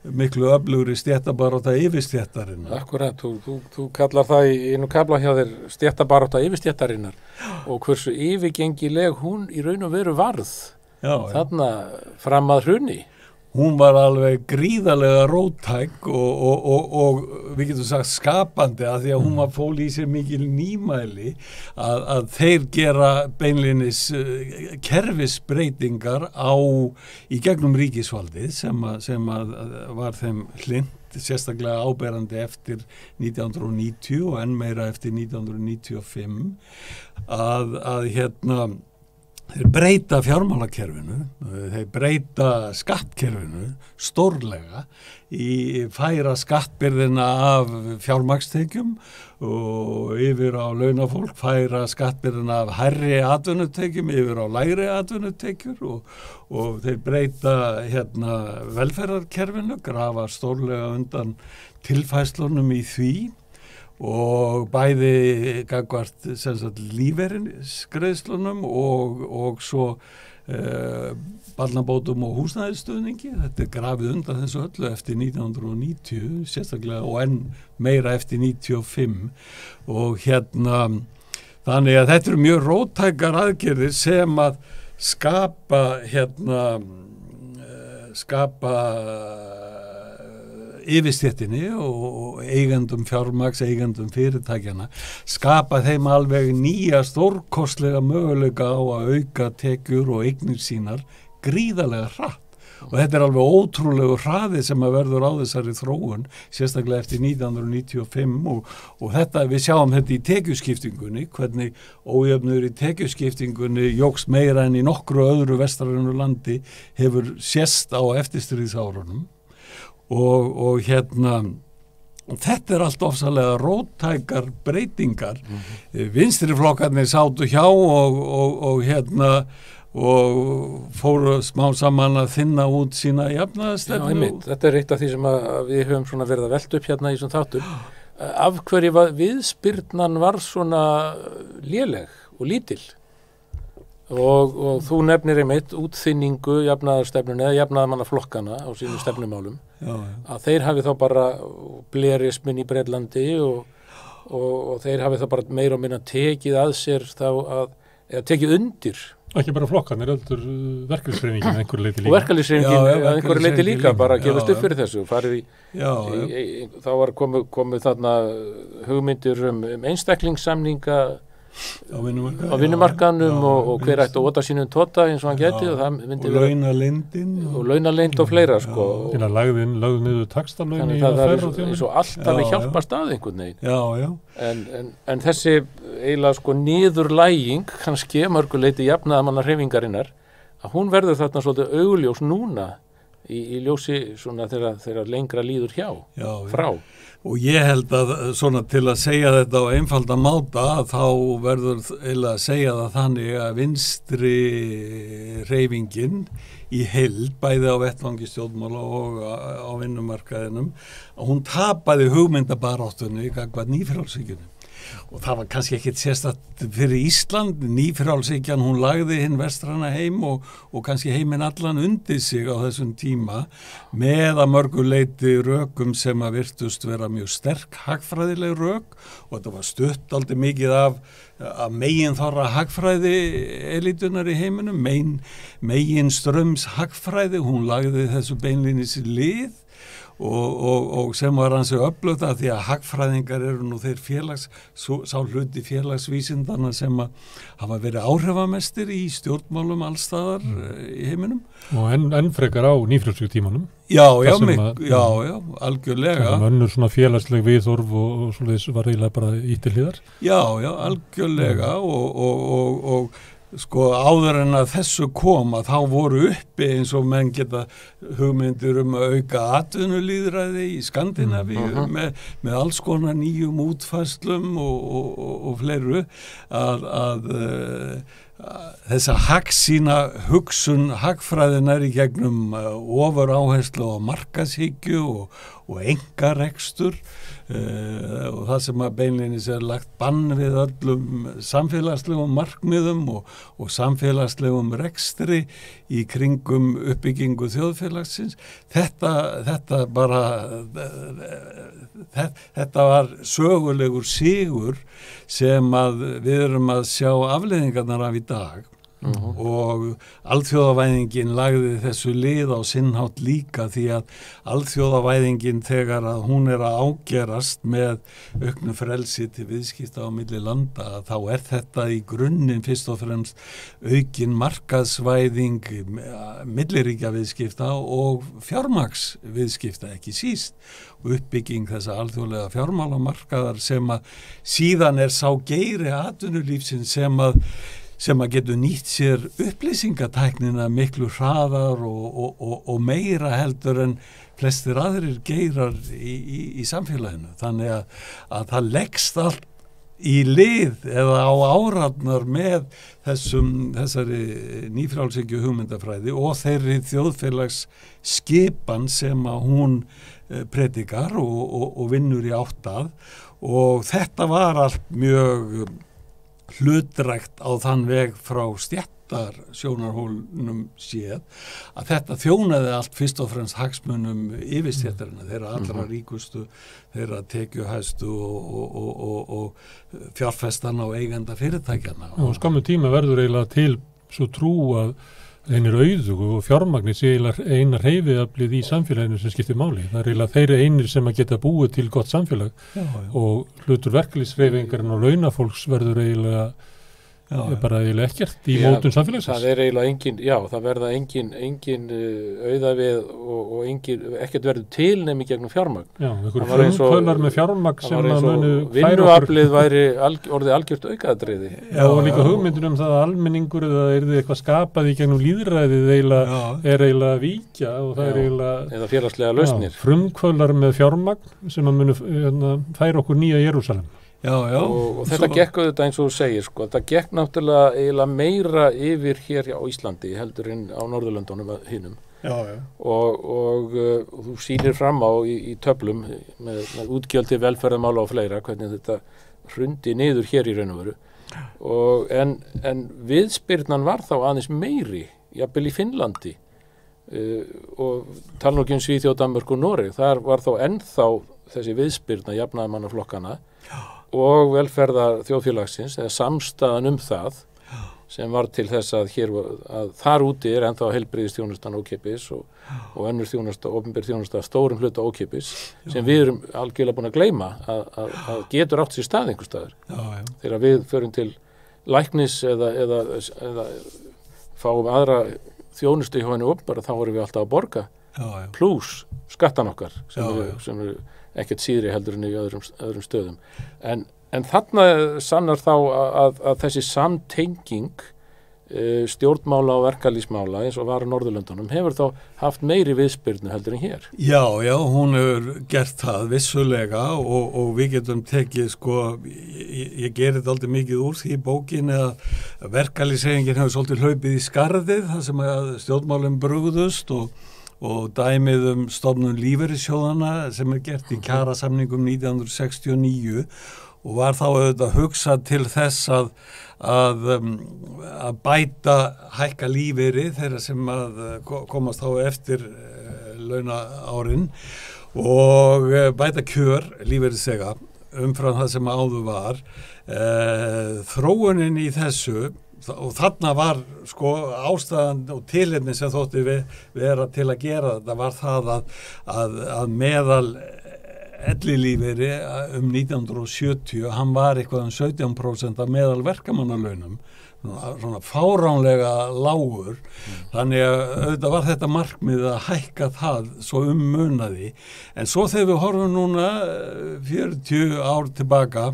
miklu öflugri stéttabarátta yfirstéttarinnar. Akkurat, þú kallar það í einu kafla hjá þér stéttabarátta yfirstéttarinnar og hversu yfirgengileg hún í raun og veru varð þarna fram að hruni. Hún var alveg gríðarlega róttæk og við getum sagt skapandi að því að hún var fól í sér mikil nýmæli að þeir gera beinlinis kerfisbreytingar í gegnum ríkisvaldið sem að var þeim hlint sérstaklega áberandi eftir 1990 og enn meira eftir 1995 að þeir breyta fjármálakerfinu, þeir breyta skattkerfinu stórlega í færa skattbyrðina af fjármagnstekjum og yfir á launafólk, færa skattbyrðina af hærri atvinnutekjum yfir á lægri atvinnutekjur og þeir breyta velferðarkerfinu, grafa stórlega undan tilfæslunum í því og bæði gagnvart lífeyrisgreiðslunum og svo barnabótum og húsnæðisstuðningi. Þetta grafið undan þessu öllu eftir 1990 sérstaklega og enn meira eftir 95 og þannig að þetta eru mjög róttækar aðgerðir sem að skapa yfirstéttinni og eigendum fjármagns, eigendum fyrirtækjana, skapa þeim alveg nýja stórkostlega möguleika á að auka tekjur og eignir sínar gríðarlega hratt. Og þetta er alveg ótrúlegu hraði sem að verður á þessari þróun, sérstaklega eftir 1995 og þetta, við sjáum þetta í tekjuskiptingunni, hvernig ójöfnur í tekjuskiptingunni jókst meira en í nokkru öðru vestrænu landi hefur sést á eftirstríðsárunum. Og þetta er allt ofsalega róttækar breytingar. Vinstri flokkarnir sátu hjá og fóru smá saman að þinna út sína jafnaðarstefnu. Þetta er eitt af því sem við höfum svona verið að velta upp í þessum þáttum. Af hverju viðspyrnan var svona léleg og lítil? Og þú nefnir einmitt útþynningu jafnaðarstefnunni eða jafnaðarmannaflokkana á sínum stefnumálum að þeir hafi þá bara blerismin í Bretlandi og þeir hafi þá bara meira og minna tekið að sér eða tekið undir. Ekki bara flokkarnir, heldur verkalýðshreyfingin einhverju leyti líka. Og verkalýðshreyfingin einhverju leyti líka, bara gefast upp fyrir þessu. Þá var komið þarna hugmyndir einstaklingssamninga á vinnumarkaðnum og hver ætti að óta sínum tóta eins og hann geti og það myndi og launaleynd og fleira sko. Lagði niður taxtalögin þannig að það er eins og alltaf við hjálpast að einhvern veginn. En þessi eiginlega sko niðurlæging kannski mörguleiti jafnaðarmannahreyfingarinnar að hún verður þarna svolítið augljós núna í ljósi svona þegar lengra líður frá. Og ég held að svona til að segja þetta á einfalda máta þá verður eiginlega að segja það þannig að vinstri hreyfingin í heild bæði á vettvangi stjórnmála og á vinnumarkaðinum að hún tapaði hugmyndabaráttunni gagnvart nýfrjálshyggjunni. Og það var kannski ekkit sérstakt fyrir Ísland, nýfrjálshyggjan hún lagði hinn vestræna heim og kannski heiminn allan undir sig á þessum tíma með að mörgu leyti rökum sem að virtust vera mjög sterk hagfræðileg rök og þetta var stutt aldrei mikið af megin þorra hagfræði elitunar í heiminum, megin ströms hagfræði, hún lagði þessu beinlínis í lið og sem var hansi öflugt að því að hagfræðingar eru nú þeir sá hluti félagsvísindana sem að hafa verið áhrifamestir í stjórnmálum allstaðar í heiminum. Og enn frekar á nýfrjálshyggjutímanum. Já, algjörlega. Það var önnur svona félagsleg viðhorf og svoleiðis var eiginlega bara ítil hliðar. Já, algjörlega og sko áður en að þessu kom að þá voru uppi eins og menn geta hugmyndir að auka atvinnulýðræði í Skandinavíu með alls konar nýjum útfærslum og fleiru að þessa hagsýna hugsun hagfræðinar í gegnum ofur áherslu á markaðshyggju og engarekstur og það sem að beinleinis lagt bann við öllum samfélagslegum markmiðum og samfélagslegum rekstri í kringum uppbyggingu þjóðfélagsins. Þetta var sögulegur sigur sem að við erum að sjá afleiðingarnar af í dag. Og alþjóðavæðingin lagði þessu lið á sinnhátt líka því að alþjóðavæðingin þegar að hún að ágerast með auknu frelsi til viðskipta á milli landa þá þetta í grunninn fyrst og fremst aukin markaðsvæðing milliríkjaviðskipta og fjármagnsviðskipta ekki síst og uppbygging þessa alþjóðlega fjármálamarkaðar sem að síðan sá geiri atvinnulífsins sem að getur nýtt sér upplýsingatæknina miklu hraðar og meira heldur en flestir aðrir geirar í samfélaginu. Þannig að það leggst allt í lið eða á áratnar með þessari nýfrjálshyggju hugmyndafræði og þeirri þjóðfélagsskipan sem að hún predikar og vinnur í átt að og þetta var allt mjög hlutdrægt á þann veg frá stéttar sjónarhólnum séð að þetta þjónaði allt fyrst og fremst hagsmunum yfirstéttarina, þeirra allra ríkustu, þeirra tekjuhæstu og fjárfestana og eigenda fyrirtækjana. Og skammu tíma verður eiginlega til svo trú að einir auðug og fjármagnir sé einar hreyfiaflið í samfélaginu sem skiptir máli. Það eiginlega þeirri einir sem að geta búið til gott samfélag og hlutur verkalýðshreyfingarinn og launafólks verður eiginlega bara eiginlega ekkert í mótun samfélagsins. Það eiginlega engin, það verða engin auðavið og ekkert verður tilnemi gegnum fjármagn. Já, einhver frumkvölar með fjármagn sem að munu vinnuaflið væri orðið algjört aukaðatriði. Já, og líka hugmyndin það að almenningur eða eitthvað skapað í gegnum líðræðið eiginlega víkja og það eða félagslega lausnir. Frumkvölar með fjármagn sem að munu færa okkur nýja Jerúsalem. Og þetta gekk auðvitað eins og þú segir þetta gekk náttúrulega eiginlega meira yfir hér á Íslandi heldur en á Norðurlöndunum hinum og þú sýnir fram á í töflum með útgjöld til velferðarmála og fleira hvernig þetta hrundi niður hér í raun og veru en viðspyrnan var þá aðeins meiri jafnvel í Finnlandi og tala nú ekki Svíþjóð, Danmörk og Noreg þar var þá ennþá þessi viðspyrna jafnaðarmannaflokkana og velferðar þjóðfélagsins eða samstaðan það sem var til þess að þar úti ennþá heilbrigðisþjónustan ókeypis og önnur þjónusta, opinber þjónusta stórum hluta ókeypis sem við erum algjörlega búin að gleyma að getur átt sér stað einhvers staðar. Þegar við förum til læknis eða fáum aðra þjónustu í hóinu opinbera þá vorum við alltaf að borga pluss skattan okkar sem eru ekkert síðri heldur en í öðrum stöðum. En þarna sannar þá að þessi samtenging stjórnmála og verkalýðsmála eins og var á Norðurlöndunum hefur þá haft meiri viðspyrnu heldur en hér. Já, hún hefur gert það vissulega og við getum tekið ég gerir þetta aldrei mikið úr því bókin að verkalýðshreyfingin hefur svolítið hlaupið í skarðið þar sem að stjórnmálum brugðust og dæmið stofnun lífeyrissjóðana sem gert í kjarasamningum 1969 og var þá auðvitað hugsað til þess að bæta hækka lífeyri þeirra sem að komast þá eftir launaárin og bæta kjör lífeyrisþega umfram það sem áður var. Þróunin í þessu og þarna var ástæðan og tilefni sem þótti vera til að gera þetta var það að meðal ellilífeyri 1970 hann var eitthvað 17% af meðal verkamannalaunum svona fáránlega lágur þannig að auðvitað var þetta markmið að hækka það svo munaði en svo þegar við horfum núna 40 ár tilbaka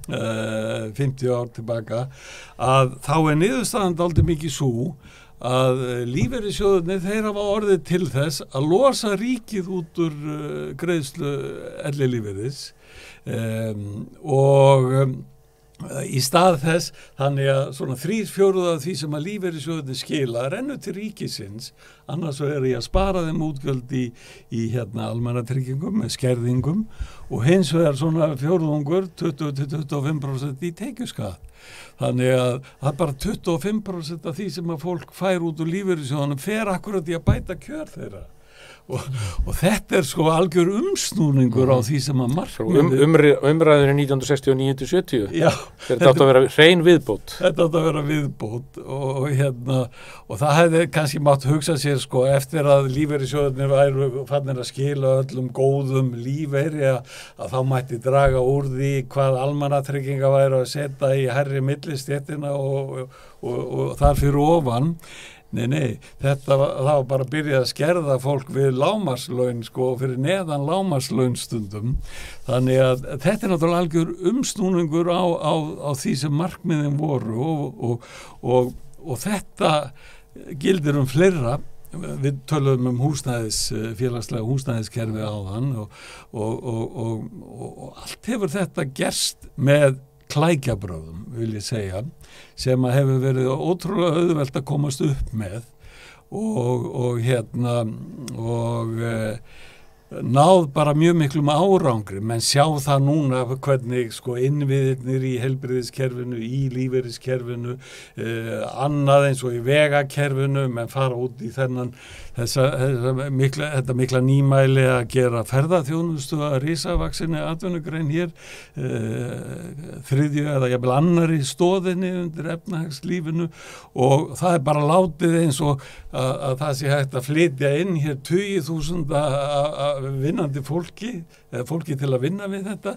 50 ár tilbaka að þá niðurstaðan dálítið mikið svo að lífeyrissjóðirnir þeir hafa orðið til þess að losa ríkið út úr greiðslu ellilífeyris og í stað þess, þannig að svona 3/4 af því sem að lífeyrissjóðirnir skila rennur til ríkisins, annars er ég að spara þeim útgjöld í almannatryggingum með skerðingum og hins vegar svona 4/4, 20-25% í tekjuskatt. Þannig að það er bara 25% af því sem að fólk fær út úr lífeyrissjóðunum fer akkurat í að bæta kjör þeirra. Og þetta er sko algjör umsnúningur á því sem að markmiði umræðinu 1969-70 Já, þetta átt að vera hrein viðbót og það hefði kannski mátt hugsa sér sko eftir að lífeyrissjóðirnir væru fannir að skila öllum góðum lífeyri að þá mætti draga úr því hvað almannatrygginga væru að setja í hærri millistéttina og þar fyrir ofan. Nei, það var bara að byrja að skerða fólk við lágmarkslaun sko fyrir neðan lágmarkslaun stundum. Þannig að þetta er náttúrulega algjör umsnúningur á því sem markmiðin voru og þetta gildir fleira. Við töluðum félagslega húsnæðiskerfi áðan og allt hefur þetta gerst með klækjabröðum, vil ég segja, sem að hefur verið ótrúlega auðvelt að komast upp með og náð bara mjög miklum árangri, menn sjá það núna hvernig sko innviðirnir í heilbrigðiskerfinu, í lífeyriskerfinu, annað eins og í vegakerfinu, menn fara út í þetta mikla nýmæli að gera ferðaþjónustu að risavaksinni atvinnugrein hér, þriðju eða jafnvel annarri stoðinni undir efnahagslífinu og það er bara látið eins og að það sé hægt að flytja inn hér 20.000 vinnandi fólki til að vinna við þetta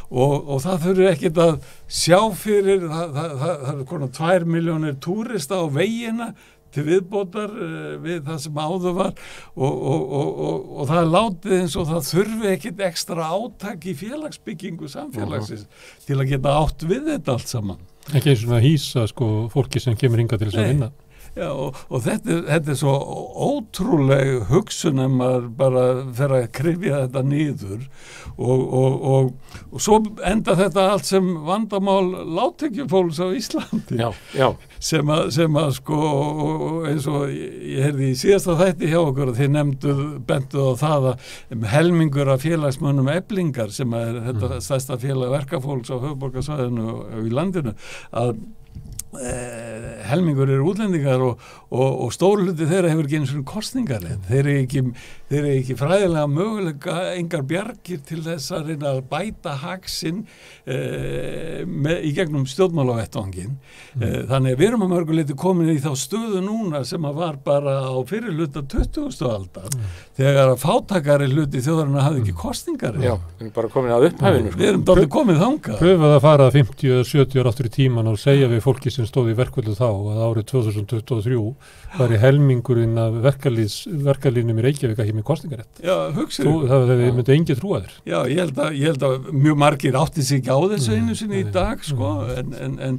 og það þurfi ekkert að sjá fyrir það er konar 2 milljónir túrista á vegina til viðbótar við það sem áður var og það er látið eins og það þurfi ekkert ekstra átak í félagsbyggingu samfélagsins til að geta átt við þetta allt saman. Ekki eins og að hýsa sko fólki sem kemur hingað til þess að vinna. Já, og þetta er svo ótrúleg hugsun að maður bara fer að kryfja þetta niður og svo enda þetta allt sem vandamál lágtekjufólks á Íslandi sem að sko eins og ég heyrði í síðasta þætti hjá okkur að þið bentuð á það að helmingur af félagsmönnum Eflingar sem er þetta stærsta félag verkafólks á höfuðborgarsvæðinu og í landinu að helmingur útlendingar og stór hluti þeirra hefur ekki einu svona kosningarleið. Þeir eru ekki fræðilega möguleika engar bjargir til þess að reyna að bæta hagsinn í gegnum stjórnmálavettvanginn. Þannig að við erum að mörguleiti komin í þá stöðu núna sem að var bara á fyrir hluta 20. aldar þegar að fátakari hluti þjóðarinnar hafði ekki kosningarleið. Já, við erum bara komin að upphæfinu. Við erum dálítið komið þangað. Pröfað að fara 50-70 ára aftur í tíman og segja við fólki sem stóð í verkvöldu þá að árið 2023 var í helmingurinn af verkalínum í Reykjavík ekki með kosningarétt. Já, hugsið. Það myndi engi trúa þér. Já, ég held að mjög margir átti sig ekki á þessu einu sinni í dag, sko, en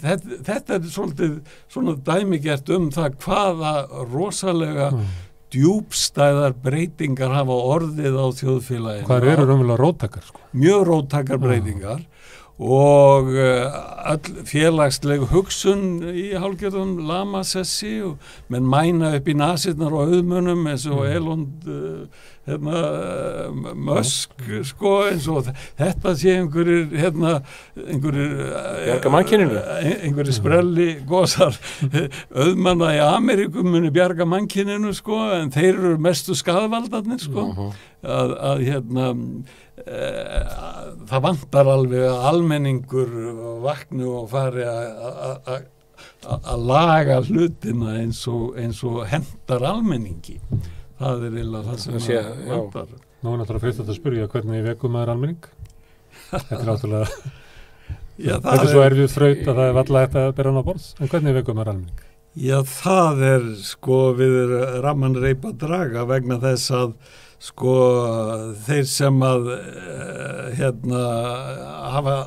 þetta er svolítið svona dæmigert það hvaða rosalega djúpstæðar breytingar hafa orðið á þjóðfélaginu. Hvað eru raunverulega róttakar, sko? Mjög róttakar breytingar. Og öll félagsleg hugsun í hálfgerðum lamasessi og menn mæna upp í nasirnar og auðmunum eins og Elon Musk sko eins og þetta sé einhverjir sprelli gósar auðmanna í Ameríkum muni bjarga mannkyninu sko en þeir eru mestu skaðvaldarnir sko að það vantar alveg að almenningur vakni og fari að laga hlutina eins og hentar almenningi. Það er eiginlega það sem vantar. Nú er náttúrulega fyrst að spyrja hvernig vekum maður almenning. Þetta er náttúrulega þetta er svo erfið þraut að það er varla hægt að bera hann á borð. En hvernig vekum maður almenning? Já, það sko við ramman reip að draga vegna þess að sko þeir sem að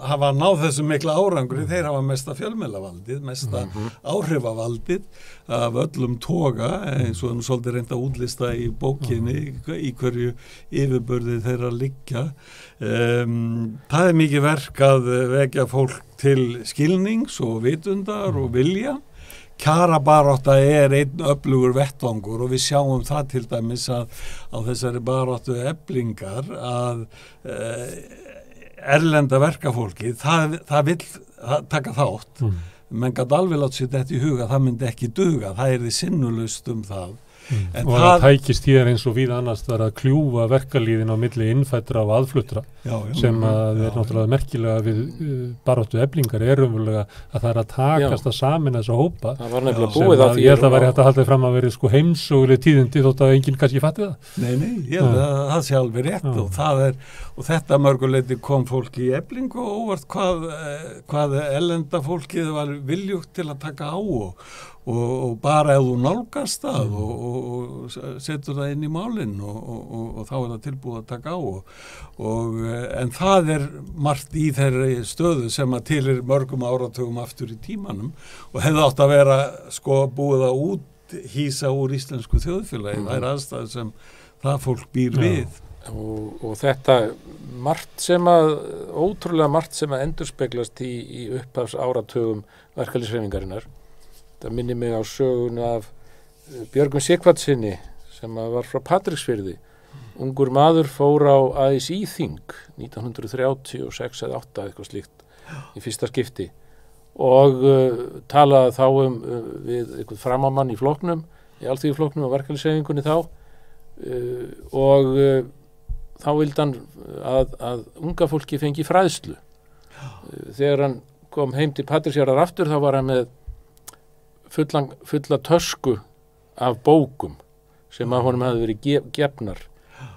hafa náð þessu mikla árangri, þeir hafa mesta fjölmiðlavaldið, mesta áhrifavaldið af öllum toga, eins og svolítið reynt að útlista í bókinni í hverju yfirburði þeirra liggja. Það mikið verk að vekja fólk til skilnings og vitundar og vilja. Kjarabarátta einn öflugur vettvangur og við sjáum það til dæmis að á þessari baráttu eflingar að erlenda verkafólki, það vill taka þátt, menn gat alveg látt sér þetta í huga, það myndi ekki duga, það því sinnulaust það. En og það tækist hér eins og víða annars þar að kljúfa verkalýðin á milli innfættra og aðfluttra sem að náttúrulega merkilega við baráttu eflingar umverulega að það að takast að samin þessa hópa. Það var nefnilega búið að því. Ég held að væri hægt að halda fram að vera sko heimsöguleg tíðindi þótt að enginn kannski fatti það. Nei, ég held að það sé alveg rétt og þetta mörguleiti kom fólki í Eflingu og óvart hvað ellenda fólkið var viljugt til að taka á og bara ef þú nálgast það og setur það inn í málinn og þá það tilbúið að taka á en það margt í þeirri stöðu sem að til mörgum áratugum aftur í tímanum og hefði átt að vera sko búið að úthýsa úr íslensku þjóðfélagi, það aðstæður sem það fólk býr við. Og þetta ótrúlega margt sem að endurspeglast í upphafs áratugum verkalýðshreyfingarinnar. Það minnir mig á söguna af Björgvin Sighvatssyni sem var frá Patreksfirði. Ungur maður fór á ASÍ-þing 1936 eða 8 eitthvað slíkt í fyrsta skipti og talaði þá við einhvern framamann í flokknum, í alþýðuflokknum og verkalýðshreyfingunni þá og þá vildi hann að unga fólki fengi fræðslu. Þegar hann kom heim til Patreksfjarðar aftur þá var hann með fulla tösku af bókum sem að honum hafði verið gefnar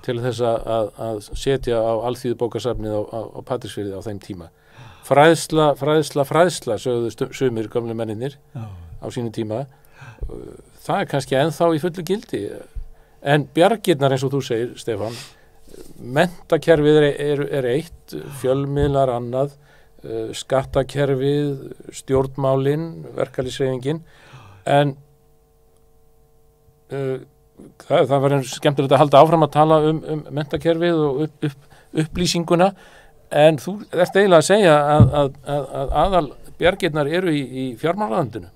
til þess að setja á alþýðubókasafnið á Patreksfirði á þeim tíma. Fræðsla sögðu sumir gamlu menninir á sínu tíma. Það kannski ennþá í fullu gildi. En bjargirnar eins og þú segir, Stefán, menntakerfið eitt, fjölmiðlar annað, skattakerfið, stjórnmálin, verkalýðshreyfingin, en það var skemmtilegt að halda áfram að tala um menntakerfið og upplýsinguna, en þú ert eiginlega að segja að aðal bjargirnar eru í fjármálaráðuneytinu.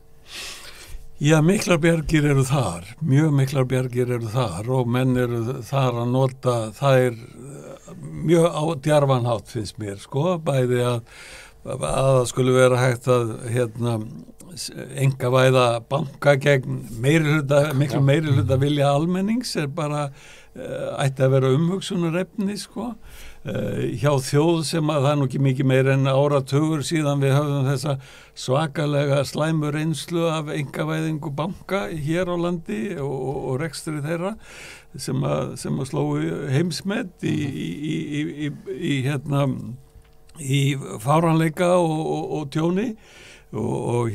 Já, miklar bjargir eru þar, mjög miklar bjargir eru þar og menn eru þar að nota, það mjög á djarfanhátt finnst mér, sko, bæði að það skulle vera hægt að einkavæða banka gegn miklu meirihluta vilja almennings bara ætti að vera umhugsunarefni, sko. Hjá þjóð sem að það nú ekki mikið meir en áratugur síðan við höfðum þessa svakalega slæmu reynslu af einkavæðingu banka hér á landi og rekstri þeirra sem að slóu heimsmet í fáránleika og tjóni og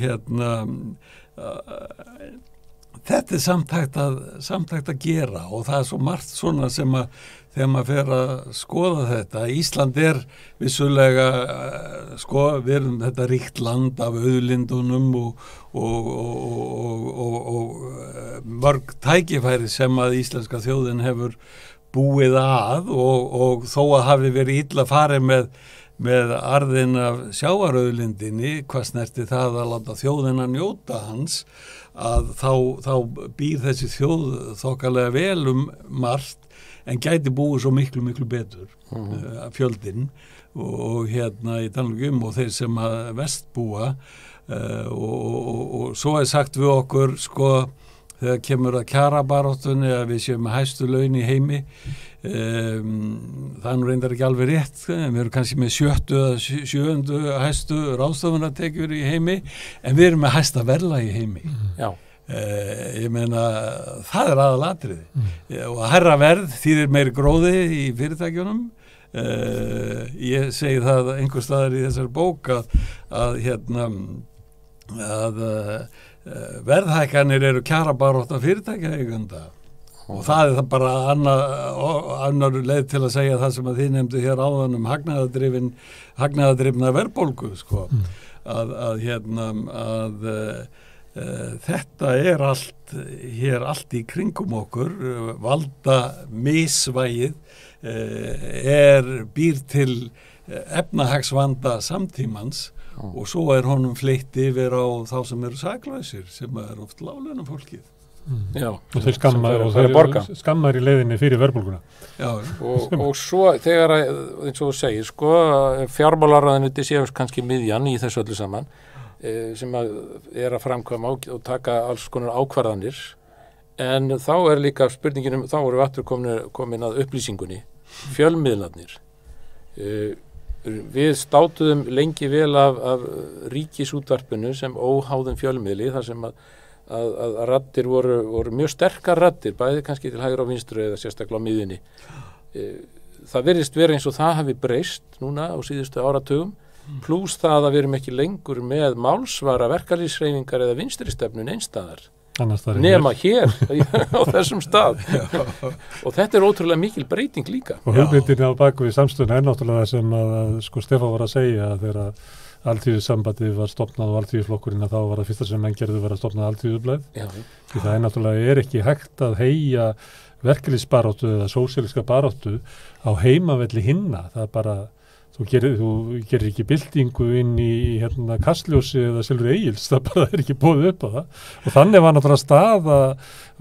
þetta samtækt að gera og það svo margt svona sem að þegar maður fer að skoða þetta. Ísland vissulega við erum þetta ríkt land af auðlindunum og mörg tækifæri sem að íslenska þjóðin hefur búið að og þó að hafi verið illa farið með arðin af sjávarauðlindinni, hvað snerti það að láta þjóðina njóta hans, að þá býr þessi þjóð þokkalega vel margt en gæti búið svo miklu betur fjöldinn og í Danlugum og þeir sem að vestbúa og svo sagt við okkur, sko, þegar kemur að kjarabaráttunni að við séum með hæstu laun í heimi það nú reyndar ekki alveg rétt, við erum kannski með 7. eða 7. hæstu ráðstöfunartekjur í heimi en við erum með hæsta verðlag í heimi. Já. Ég meina það aðalatriði og að hærra verð þýðir meiri gróði í fyrirtækjunum. Ég segi það einhvers staðar í þessari bók að verðhækkanir eru kjarabarátta fyrirtækjaeigenda og það það bara annar leið til að segja það sem að þið nefndu hér áðan hagnaðardrifna verðbólgu sko. Þetta allt í kringum okkur, valda misvægið býr til efnahagsvanda samtímans og svo honum fleytt yfir á þá sem eru saklausir sem oft láglauna fólkið. Já, og þeir skammar í leiðinni fyrir verðbólguna. Já, og svo þegar eins og þú segir sko, fjármálaráðuneytið séu kannski miðjan í þessu öllu saman sem að framkvæma og taka alls konar ákvarðanir en þá líka spurningin þá voru við aftur komin að upplýsingunni fjölmiðlarnir við státuðum lengi vel af ríkisútvarpinu sem óháðum fjölmiðli þar sem að raddir voru mjög sterkar raddir, bæði kannski til hægri og vinstri eða sérstaklega á miðjunni. Það virðist vera eins og það hafi breyst núna á síðustu áratugum, plús það að við erum ekki lengur með málsvara verkalýðshreyfingar eða vinstri stefnun einstæðar, nema hér á þessum stað. Og þetta ótrúlega mikil breyting líka. Og hugmyndin á baku við samstöðuna náttúrulega sem að sko Stefán var að segja þegar Alþýðusambandið var stofnað og Alþýðuflokkurinn þá var það fyrsta sem menn gerðu var að stofna Alþýðublaðið. Því það náttúrulega ekki hægt að heyja verkalýðsbaráttu eða sósíalíska baráttu á heimavelli hinna. Það bara, þú gerir ekki byltingu inn í Kastljósi eða Silfri Egils, það bara ekki boðið upp á það. Og þannig var náttúrulega staða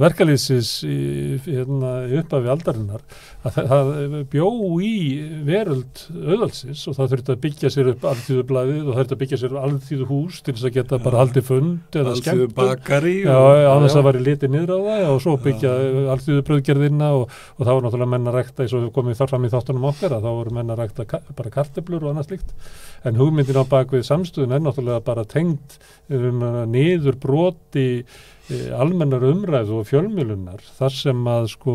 verkalýðsins upphafi aldarinnar að það bjó í veröld auðvaldsins og það þurfti að byggja sér upp Alþýðublaðið og það þurfti að byggja sér Alþýðuhús til þess að geta bara haldið fund eða skemmt. Alþýðubakari. Já, annars það var í litið niður á það og svo byggja Alþýðubrauðgerðina og það var náttúrulega menn að rækta eins og komið þar fram í þáttunum okkar að þá voru menn að rækta bara kartöflur og annað slíkt. En hugmyndin á bakvið samstöðun náttúrulega bara tengd niður broti almennar umræðu og fjölmiðlunar þar sem að sko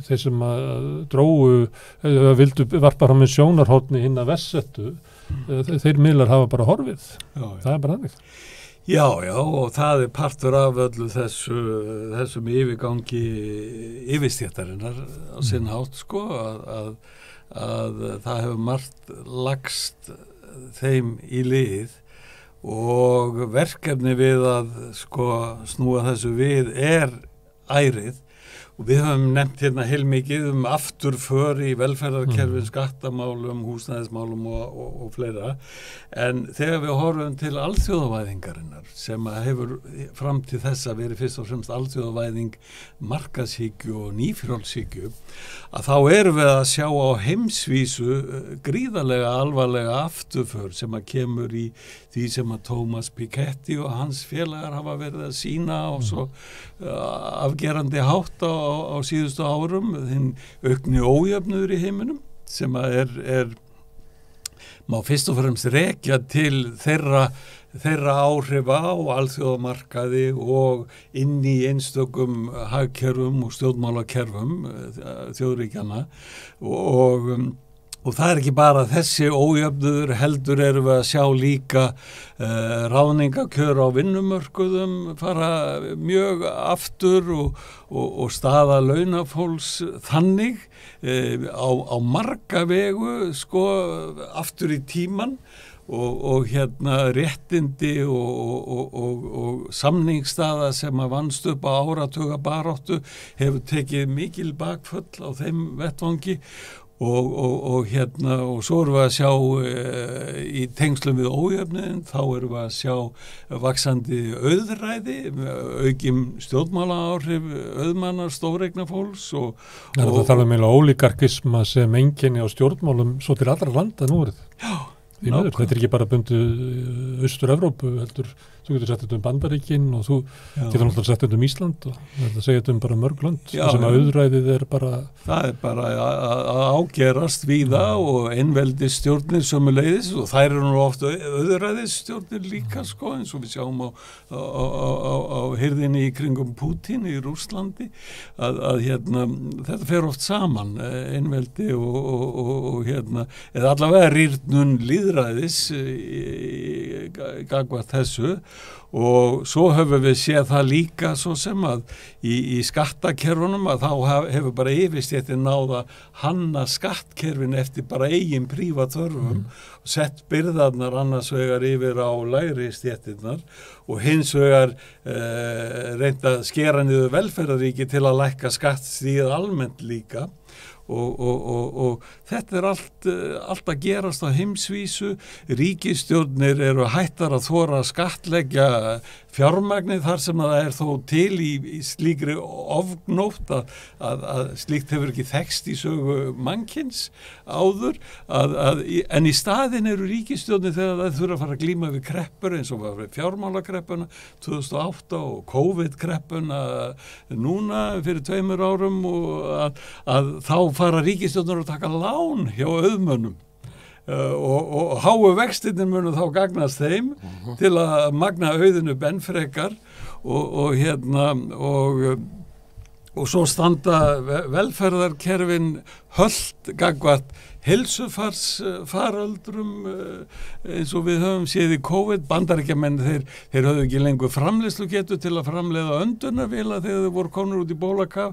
þeir sem að drógu vildu varpa fram með sjónarhóttni hinn að vessettu þeir miðlar hafa bara horfið. Það bara þannig. Já, og það partur af öllu þessum yfirgangi yfirstéttarinnar á sinn hátt sko að það hefur margt lagst þeim í lið og verkefni við að sko snúa þessu við ærið og við höfum nefnt hérna heilmikið afturför í velferðarkerfi, skattamálum, húsnæðismálum og fleira en þegar við horfum til alþjóðavæðingarinnar sem hefur fram til þessa verið fyrst og fremst alþjóðavæðing markaðshyggju og nýfrjálshyggju að þá erum við að sjá á heimsvísu gríðarlega alvarlega afturför sem að kemur í því sem að Thomas Piketty og hans félagar hafa verið að sýna á svo afgerandi hátt á síðustu árum, þinn aukni ójöfnuður í heiminum sem að má fyrst og fremst rekja til þeirra áhrifa á alþjóðamarkaði og inn í einstökum hagkerfum og stjórnmálakerfum þjóðríkjanna og það ekki bara þessi ójöfnuður heldur erum við að sjá líka ráðningakjör á vinnumörkuðum fara mjög aftur og staða launafólks þannig á marga vegu sko aftur í tíman og réttindi og samningsstaða sem að vannst upp á áratuga baráttu hefur tekið mikil bakföll á þeim vettvangi og svo erum við að sjá í tengslum við ójöfnuðin þá erum við að sjá vaxandi auðræði, aukin stjórnmálaáhrif auðmanna, stóreignafólks það tala meila ólíkarkisma sem einkenni á stjórnmálum svo til allra landa nú orðið. Já. Þetta ekki bara bundu Austur-Evrópu heldur, þú getur sett þetta Bandaríkin og þú getur náttúrulega sett þetta Ísland og þetta segja þetta bara mörg lönd sem að auðræðið bara það bara að ágerast víða og einveldisstjórnir sömuleiðis og þær eru nú oft auðræðisstjórnir líka sko eins og við sjáum á hirðinni í kringum Pútín í Rússlandi að þetta fer oft saman einveldi og eða allavega rýrnun lýðræðis gagvart þessu og svo höfum við séð það líka svo sem að í skattakerfunum að þá hefur bara yfirstéttin náða hanna skattkerfin eftir bara eigin prívatþörfum og sett byrðarnar annars vegar yfir á lægri stéttirnar og hins vegar reynda að skera niður velferðaríki til að lækka skattstíð almennt líka og þetta allt að gerast á heimsvísu. Ríkisstjórnir eru hættar að þora að skattleggja fjármagnið þar sem að það þó til í slíkri ofgnótt að slíkt hefur ekki þekkst í sögu mannkyns áður en í staðin eru ríkisstjórnir þegar það þurfa að fara að glíma við kreppur eins og var fjármálakreppuna 2008 og COVID-kreppuna núna fyrir 2 árum og að þá fara ríkisstjórnir að taka lán hjá auðmönnum og háu vextirnir munu þá gagnast þeim til að magna auðinu benfrekar og svo standa velferðarkerfin hölt gagvart heilsufarsfaröldrum eins og við höfum séð í COVID. Bandaríkjamenn þeir höfðu ekki lengur framleiðslugetu til að framleiða öndunarvélar þegar þeir voru komnir út í bólakaf.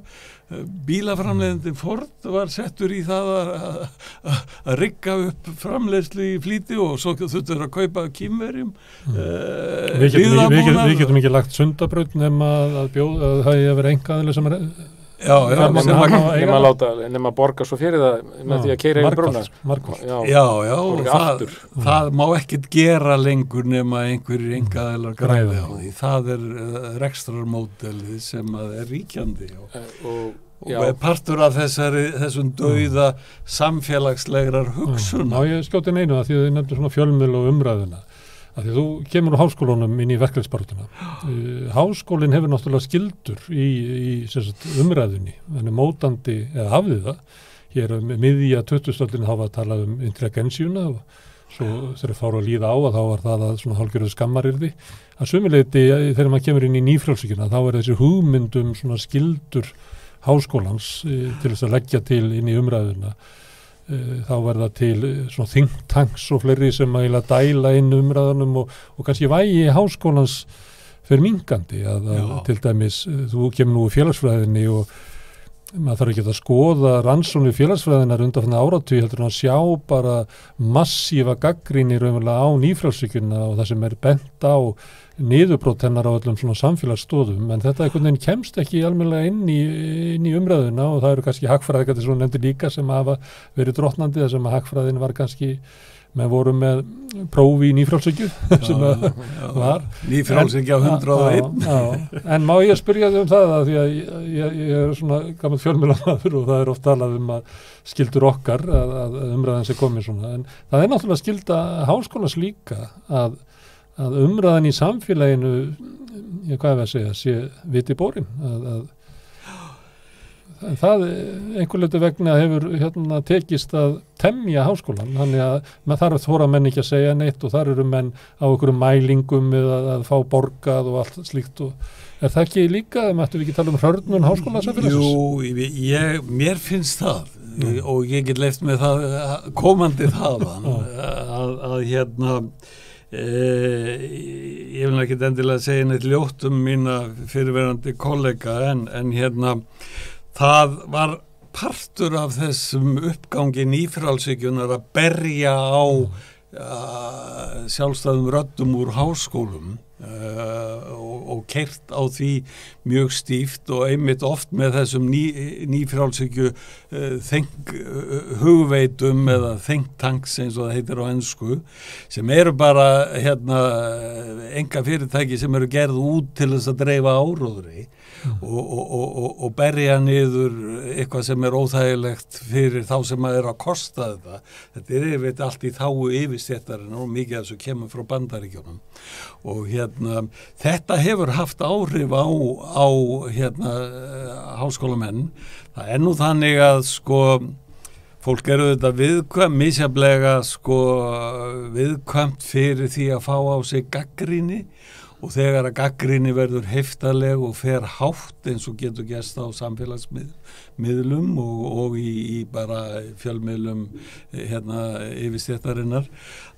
Bílaframleiðandi Ford var settur í það að rigga upp framleiðslu í flýti og svo þurftur að kaupa kínverjum. Við getum ekki lagt Sundabraut nema að það hefði verið engaðileg sem nema borga svo fyrir það með því að keyra yfir brúna. Það má ekkert gera lengur nema einhverjir engaðilar græði á því. Það rekstrarmódelið sem að ríkjandi og partur af þessum dauða samfélagslegrar hugsun. Ég skjóti einu að því að þið nefnir svona fjölmiðla og umræðuna. Því þú kemur úr háskólanum inn í verkefnisbaráttuna. Háskólinn hefur náttúrulega skyldur í umræðunni, þannig mótandi, eða hafði það. Hér miðja 20. öldinni þá var að tala intelligensjuna og svo þegar fóru að líða á að þá var það að svona hálfgerðu skammarirði. Að sömuleyti þegar maður kemur inn í nýfrjálsíkjuna þá þessi hugmyndum svona skyldur háskólans til þess að leggja til inn í umræðuna. Þá verða til svona think tanks og fleiri sem að dæla inn umræðunum og kannski vægi háskólans fyrir minkandi að til dæmis, þú kemur nú í félagsfræðinni og maður þarf ekki að skoða rannsóknir félagsfræðinar undanfarna áratugi heldur en að sjá bara massífa gagnrýni raunverulega á nýfrjálsíkjuna og það sem bent á niðurbrót hennar á öllum svona samfélagsstóðum en þetta einhvern veginn kemst ekki almennilega inn í umræðuna og það eru kannski hagfræðingar sem nefndir líka sem hafa verið drottnandi þar sem að hagfræðin var kannski með voru með prófi í nýfrjálsíkju sem var nýfrjálsíkja 101 en má ég spyrja þig það að því að ég er svona gamall fjölmiðlamaður og það oft talað að skyldur okkar að umræðan sé komið svona en það náttúrulega skylda háskólans líka að umræðan í samfélaginu hvað að segja, sé viti borin það einhver leyti vegna hefur tekist að temja háskólan, þannig að maður þarf þóra menn ekki að segja neitt og þar eru menn á einhverjum mælingum eða að fá borgað og allt slíkt og það ekki líka, mættum við ekki tala hrörnun háskólasamfélagsins? Jú, mér finnst það og ég get leyft með það komandi þaðan að ég vil ekki endilega segja neitt ljótt mína fyrirverandi kollega en það var partur af þessum uppgangi nýfrjálsíkjunnar að berja á sjálfstæðum röddum úr háskólum og keyrt á því mjög stíft og einmitt oft með þessum nýfrjálsíkju hugveitum eða think tanks eins og það heitir á ensku sem eru bara enga fyrirtæki sem eru gerð út til þess að dreifa áróðri og berja niður eitthvað sem óþægilegt fyrir þá sem að að kosta þetta yfirleitt allt í þágu yfirstéttarinn og mikið af þessu kemur frá Bandaríkjunum og þetta hefur haft áhrif á háskólamenn. Það nú þannig að fólk eru þetta misjafnlega viðkvæmt fyrir því að fá á sig gagnrýni og þegar að gagnrýni verður heftaleg og fer hátt eins og getur gerst á samfélagsmiðlum og í bara fjölmiðlum yfirstéttarinnar,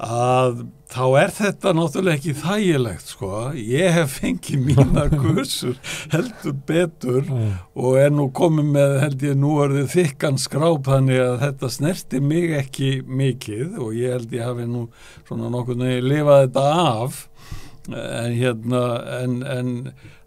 að þá þetta náttúrulega ekki þægilegt, sko. Ég hef fengið mína kursur heldur betur og nú komið með, held ég, nú orðið þykkan skráp, þannig að þetta snerti mig ekki mikið og ég held ég hafi nú svona nokkuð lifað þetta af. En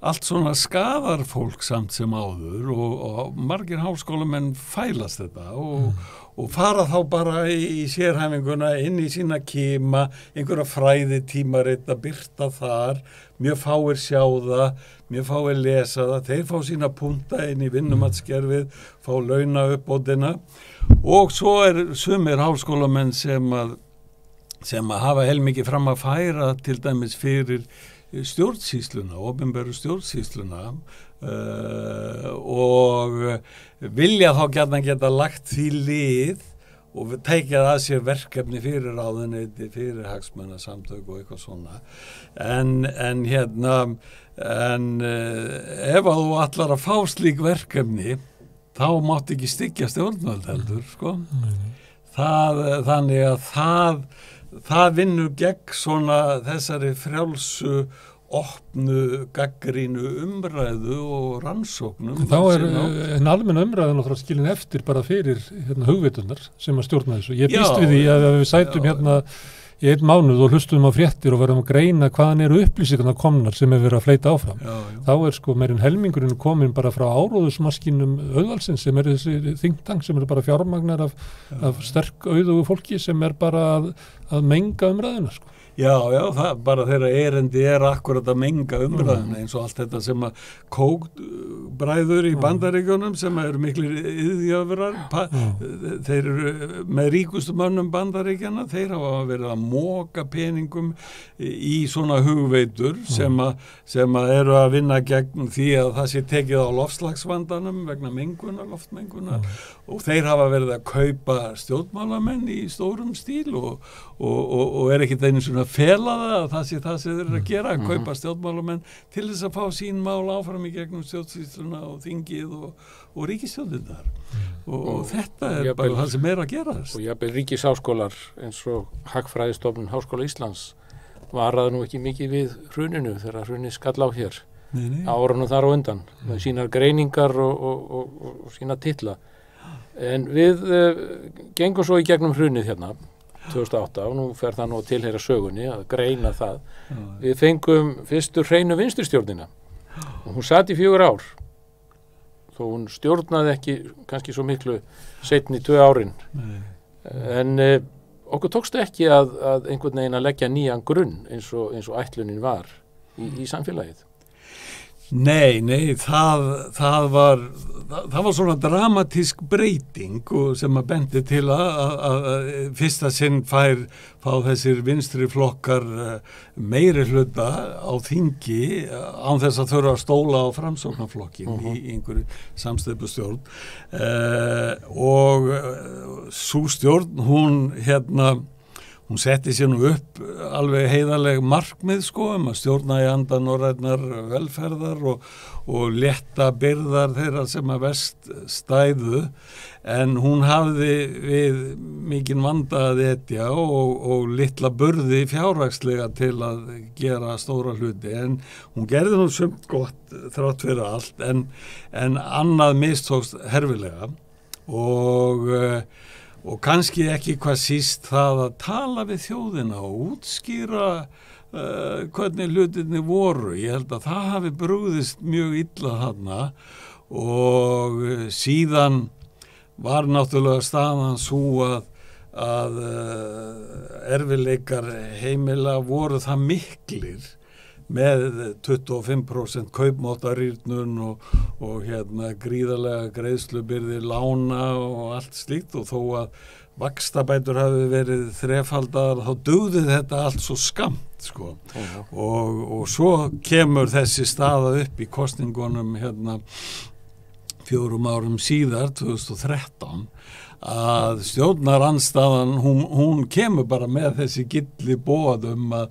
allt svona skadar fólk samt sem áður og margir háskólamenn fælast þetta og fara þá bara í sérhæfinguna inn í sína kima, einhverja fræðitímarit að birta þar, mjög fáir sjá það, mjög fáir lesa það, þeir fá sína punta inn í vinnumatskerfið, fá launauppbótina og svo sumir háskólamenn sem að hafa heilmikið fram að færa til dæmis fyrir stjórnsýsluna, opinberu stjórnsýsluna og vilja þá geta lagt því lið og tekið að sér verkefni fyrir ráðuneyti, fyrir hagsmunasamtök og eitthvað svona. En ef að þú ætlar að fá slík verkefni, þá mátt ekki styggja stjórnvöld heldur, sko. Þannig að það vinnur gegn svona þessari frjálsu, opnu, gagnrýnu umræðu og rannsóknum. Þá en almenna umræðu náttúrulega skilin eftir bara fyrir hugvitunar sem að stjórna þessu. Ég býst við því að við sætum í 1 mánuð og hlustum á fréttir og verðum að greina hvaðan eru upplýsingarnar komnar sem verið að fleita áfram. Þá sko meirinn helmingurinn komin bara frá áróðusmaskinum auðvalsins sem þessi think tank sem bara fjármagnar af sterk auðugu fólki sem bara að menga umræðuna, sko. Já, það bara þeirra erindi akkurat að menga umræðuna eins og allt þetta sem að kókbræður í Bandaríkjunum sem eru miklir iðjöfrar, þeir eru með ríkustu mönnum Bandaríkjana, þeir hafa verið að moka peningum í svona hugveitur sem að eru að vinna gegn því að það sé tekið á loftslagsvandanum vegna loftmengunar og þeir hafa verið að kaupa stjórnmálamenn í stórum stíl og ekkert einu svona fela það sem þeir eru að gera, að kaupa stjórnmálamenn til þess að fá sín mál áfram í gegnum stjórnsýsluna og þingið og ríkisstjórnirnar og þetta bara það sem að gerast. Og jafnvel ríkisháskólar eins og Hagfræðistofnun Háskóla Íslands varaði nú ekki mikið við hruninu þegar hrunið skall á hér árunum þar á undan með sínar greiningar og sína titla. En við gengum svo í gegnum hrunið hérna 2008 og nú fer það nú að tilheyra sögunni að greina það. Við fengum fyrstu hreinu vinstristjórnina og hún sat í 4 ár þó hún stjórnaði ekki kannski svo miklu seinni 2 árin. En okkur tókst ekki að einhvern veginn að leggja nýjan grunn eins og ætlunin var í samfélagið. Nei, það var svona dramatísk breyting sem að bendi til að fyrsta sinn fá þessir vinstri flokkar meiri hluta á þingi án þess að þurfa að stóla á framsóknarflokkin í einhverju samsteypustjórn og sú stjórn hún setti sér nú upp alveg heiðarleg markmið að stjórna í anda norrænnar velferðar og létta byrðar þeirra sem að verst stæðu en hún hafði við mikinn vanda að etja og litla burði fjárhagslega til að gera stóra hluti en hún gerði nú sumt gott þrátt fyrir allt en annað mistókst herfilega og kannski ekki hvað síst það að tala við þjóðina og útskýra hvernig hlutirnir voru. Ég held að það hafi brugðist mjög illa þarna og síðan var náttúrulega staðan svo að erfiðleikar heimila voru það miklir með 25% kaupmáttarýrnun og gríðarlega greiðslubyrði lána og allt slíkt og þó að vaxtabætur hafi verið þrefaldar þá dugði þetta allt svo skammt og svo kemur þessi staða upp í kosningunum 4 árum síðar, 2013, að stjórnarandstaðan, hún kemur bara með þessi gilli boð að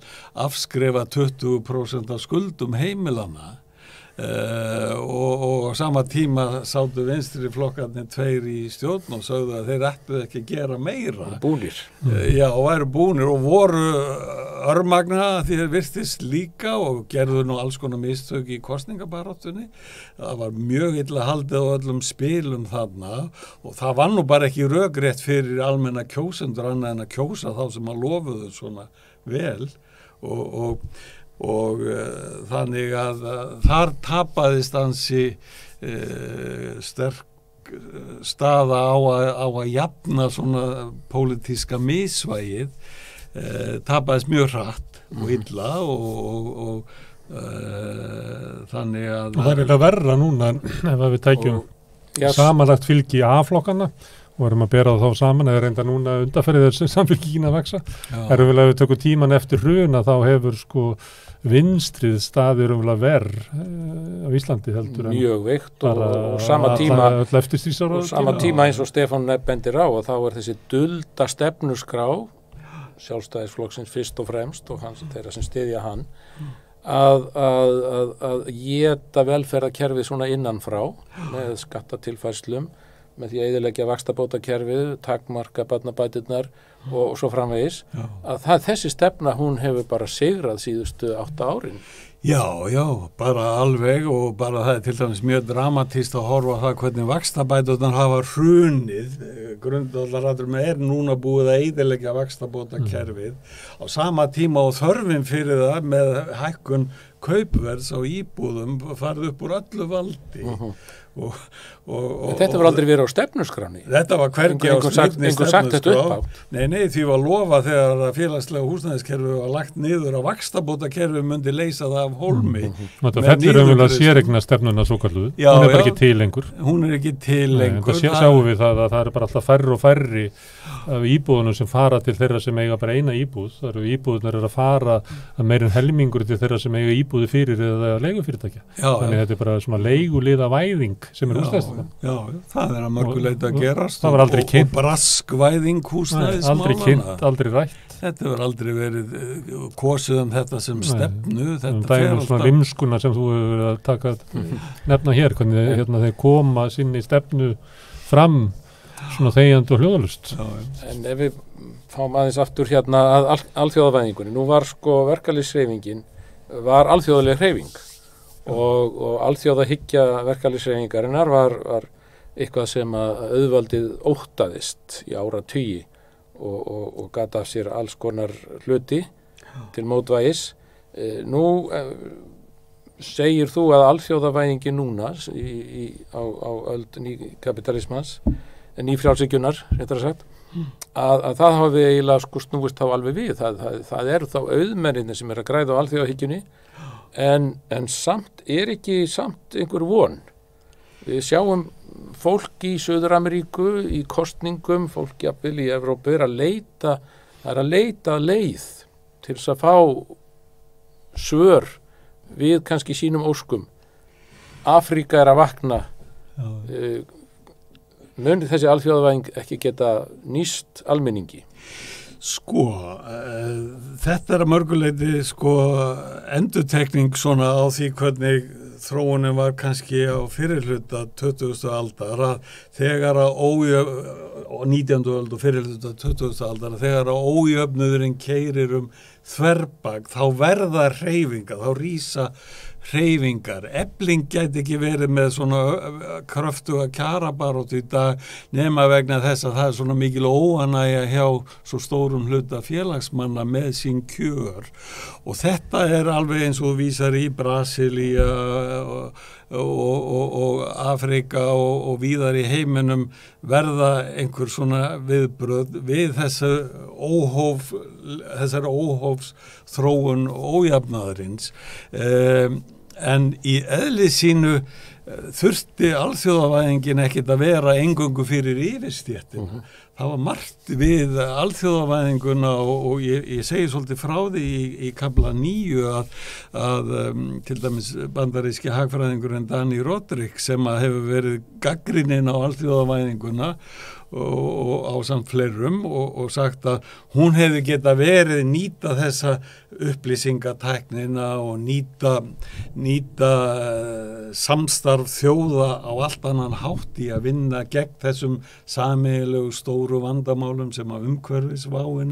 afskrifa 20% af skuldum heimilana og á sama tíma sátu vinstri flokkarnir 2 í stjórn og sögðu að þeir ættu ekki að gera meira. Búnir. Já, og væru búnir og voru örmagna því þeir virtist líka og gerðu nú alls konar mistök í kosningabaráttunni. Það var mjög illa haldið á öllum spilum þarna og það var nú bara ekki rökrétt fyrir almenna kjósendur annað en að kjósa þá sem að lofuðu svona vel og þannig að þar tapaðist ansi sterk staða á að jafna svona pólitíska misvægið, tapaðist mjög hratt og illa og þannig að og það er eiginlega verra núna ef við tækjum samanlagt fylgi A-flokkana og erum að bera þá saman eða reynda núna undanferðið þessi samfylkingin að vexa. Erum við að við tökum tíman eftir hruna þá hefur sko vinstrið staðir verð á Íslandi heldur en mjög veikt og sama tíma eins og Stefán bendir á og þá er þessi dulda stefnuskrá Sjálfstæðisflokksins fyrst og fremst og þeirra sem styðja hann að éta velferðarkerfið svona innanfrá með skattatilfærslum með því að eyðileggja vaxtabótakerfið, takmarka barnabæturnar og svo framvegis að þessi stefna hún hefur bara sigrað síðustu 8 árin. Já, bara alveg og bara það er til dæmis mjög dramatískt að horfa á það hvernig vaxtabæturnar hafa hrunið. Grundvallaratriðum núna búið að eyðileggja vaxtabótakerfið á sama tíma og þörfin fyrir það með hækkun kaupverðs á íbúðum farið upp úr öllu valdi. Þetta var aldrei verið á stefnuskránni. Þetta var hvergi á stefnuskrá. Nei, því var lofa þegar að félagslega húsnæðiskerfi var lagt niður að vaxtabótakerfi myndi leysa það af hólmi. Þetta fellur umverulega séreigna stefnuna svo kalluðu. Hún er bara ekki til lengur. Hún er ekki til lengur. Það sjáum við það að það er bara alltaf færri og færri af íbúðunum sem fara til þeirra sem eiga bara eina íbúð. Það eru íbúðunar að fara að meirinn helmingur til þeirra sem eiga íbúði fyrir eða leigufyrirtækja. Þannig þetta er bara svona leiguliða væðing sem er húsnæðismála. Já, það er að mörguleita að gerast og braskvæðing húsnæðismála. Aldrei kynnt, aldrei rætt. Þetta hefur aldrei verið kosið þetta sem stefnu. Þetta er svona rimskuna sem þú hefur verið að taka nefna hér, hvernig þeir koma sinni stefnu fram svona þegjandi og hljóðalust. En ef við fáum aðeins aftur að alþjóðavæðingunni, nú var sko verkalýðshreyfingin var alþjóðaleg hreyfing og alþjóðahyggja verkalýðshreyfingarinnar var eitthvað sem að auðvaldið óttaðist í áratugi og gat af sér alls konar hluti til mótvægis. Nú segir þú að alþjóðavæðingin núna á öld nýkapitalismans, nýfrjálshyggjunar, réttara sagt, að það hafi eiginlega sko snúist þá alveg við. Það eru þá auðmennirnir sem er að græða á alþjóðahyggjunni en samt er ekki samt einhver von. Við sjáum fólk í Suður-Ameríku, í kosningum, fólk jafnvel í Evrópu er að leita leið til þess að fá svör við kannski sínum óskum. Afríka er að vakna. Mun þessi alþjóðavæðing ekki geta nýst almenningi? Sko, þetta er að mörguleiti endurtekning svona á því hvernig þróunin var kannski á fyrirhluta 20. aldar að þegar að 19. öld og fyrirhluta 20. aldar að þegar að ójöfnuðurinn keyrir þverbak þá verða hreyfingar, þá rísa hreyfingar. Efling gæti ekki verið með svona kröftuga kjarabarótt í dag nema vegna þess að það er svona mikil óánægja hjá svo stórum hluta félagsmanna með sín kjör og þetta er alveg eins og vísar í Brasilía og Afrika og víðar í heiminum verða einhver svona viðbröð við þessar óhófs þróun ójafnaðarins en í eðli sínu þurfti alþjóðavæðingin ekkert að vera eingöngu fyrir yfirstéttina. Það var margt við alþjóðavæðinguna og ég segi svolítið frá því í kafla 9 að til dæmis bandaríski hagfræðingurinn Danny Roderick sem að hefur verið gagnrýninn á alþjóðavæðinguna og á samt fleirum og sagt að hún hefði geta verið nýta þessa upplýsingatæknina og nýta samstarf þjóða á allt annan hátt í að vinna gegn þessum sameiginlegu stóru vandamálum sem að umhverfisváin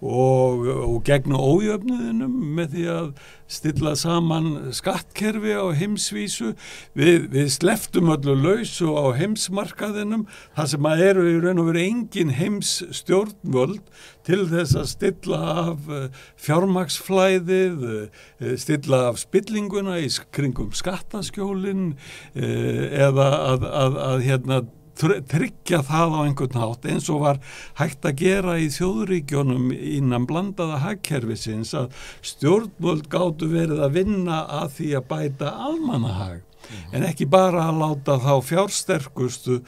og gegn ójöfnuðinum með því að stilla saman skattkerfi á heimsvísu. Við sleftum öllu lausu á heimsmarkaðinum þar sem að eru í raun og veru engin heimsstjórnvöld til þess að stilla af fjármagnsflæðið, stilla af spillinguna í kringum skattaskjólin eða að tryggja það á einhvern hátt eins og var hægt að gera í þjóðríkjónum innan blandaða hagkerfisins að stjórnvöld gátu verið að vinna að því að bæta almannahag en ekki bara að láta þá fjársterkustu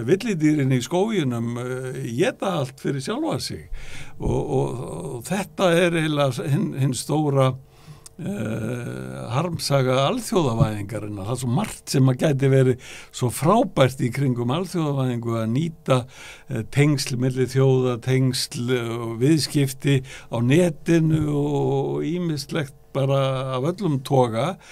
villidýrin í skóginum éta allt fyrir sjálfa sig og þetta eiginlega hinn stóra harmsaga alþjóðavæðingarinnar. Það er svo margt sem að gæti verið svo frábært í kringum alþjóðavæðingu að nýta tengsl milli þjóða, tengsl og viðskipti á netinu og ýmislegt bara af öllum toga,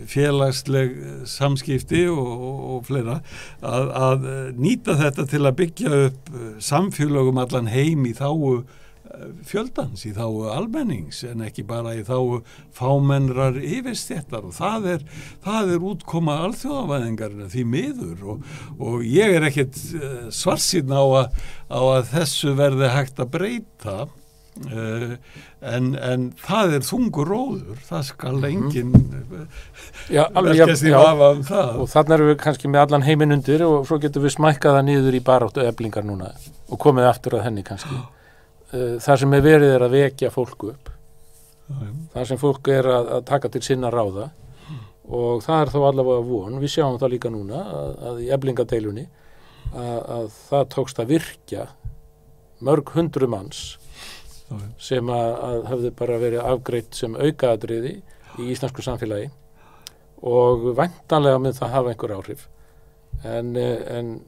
félagsleg samskipti og fleira, að nýta þetta til að byggja upp samfélögum allan heim í þágu fjöldans, í þágu almennings en ekki bara í þágu fámennrar yfirstéttar og það er útkoma alþjóðavæðingarinnar því miður og ég er ekkert svartsýnn á að þessu verði hægt að breyta en það er þungur róður, það skal enginn verkast í vafa það. Og þannig erum við kannski með allan heiminn undir og svo getum við smækkað það niður í baráttu eflingar núna og komið aftur að henni kannski. Það sem er verið að vekja fólk upp, það sem fólk er að taka til sinna ráða og það er þá allavega von, við sjáum það líka núna að í eflingadeilunni að það tókst að virkja mörg 100 manns sem að hafði bara verið afgreitt sem aukaatriði í íslensku samfélagi og væntanlega með það hafa einhver áhrif en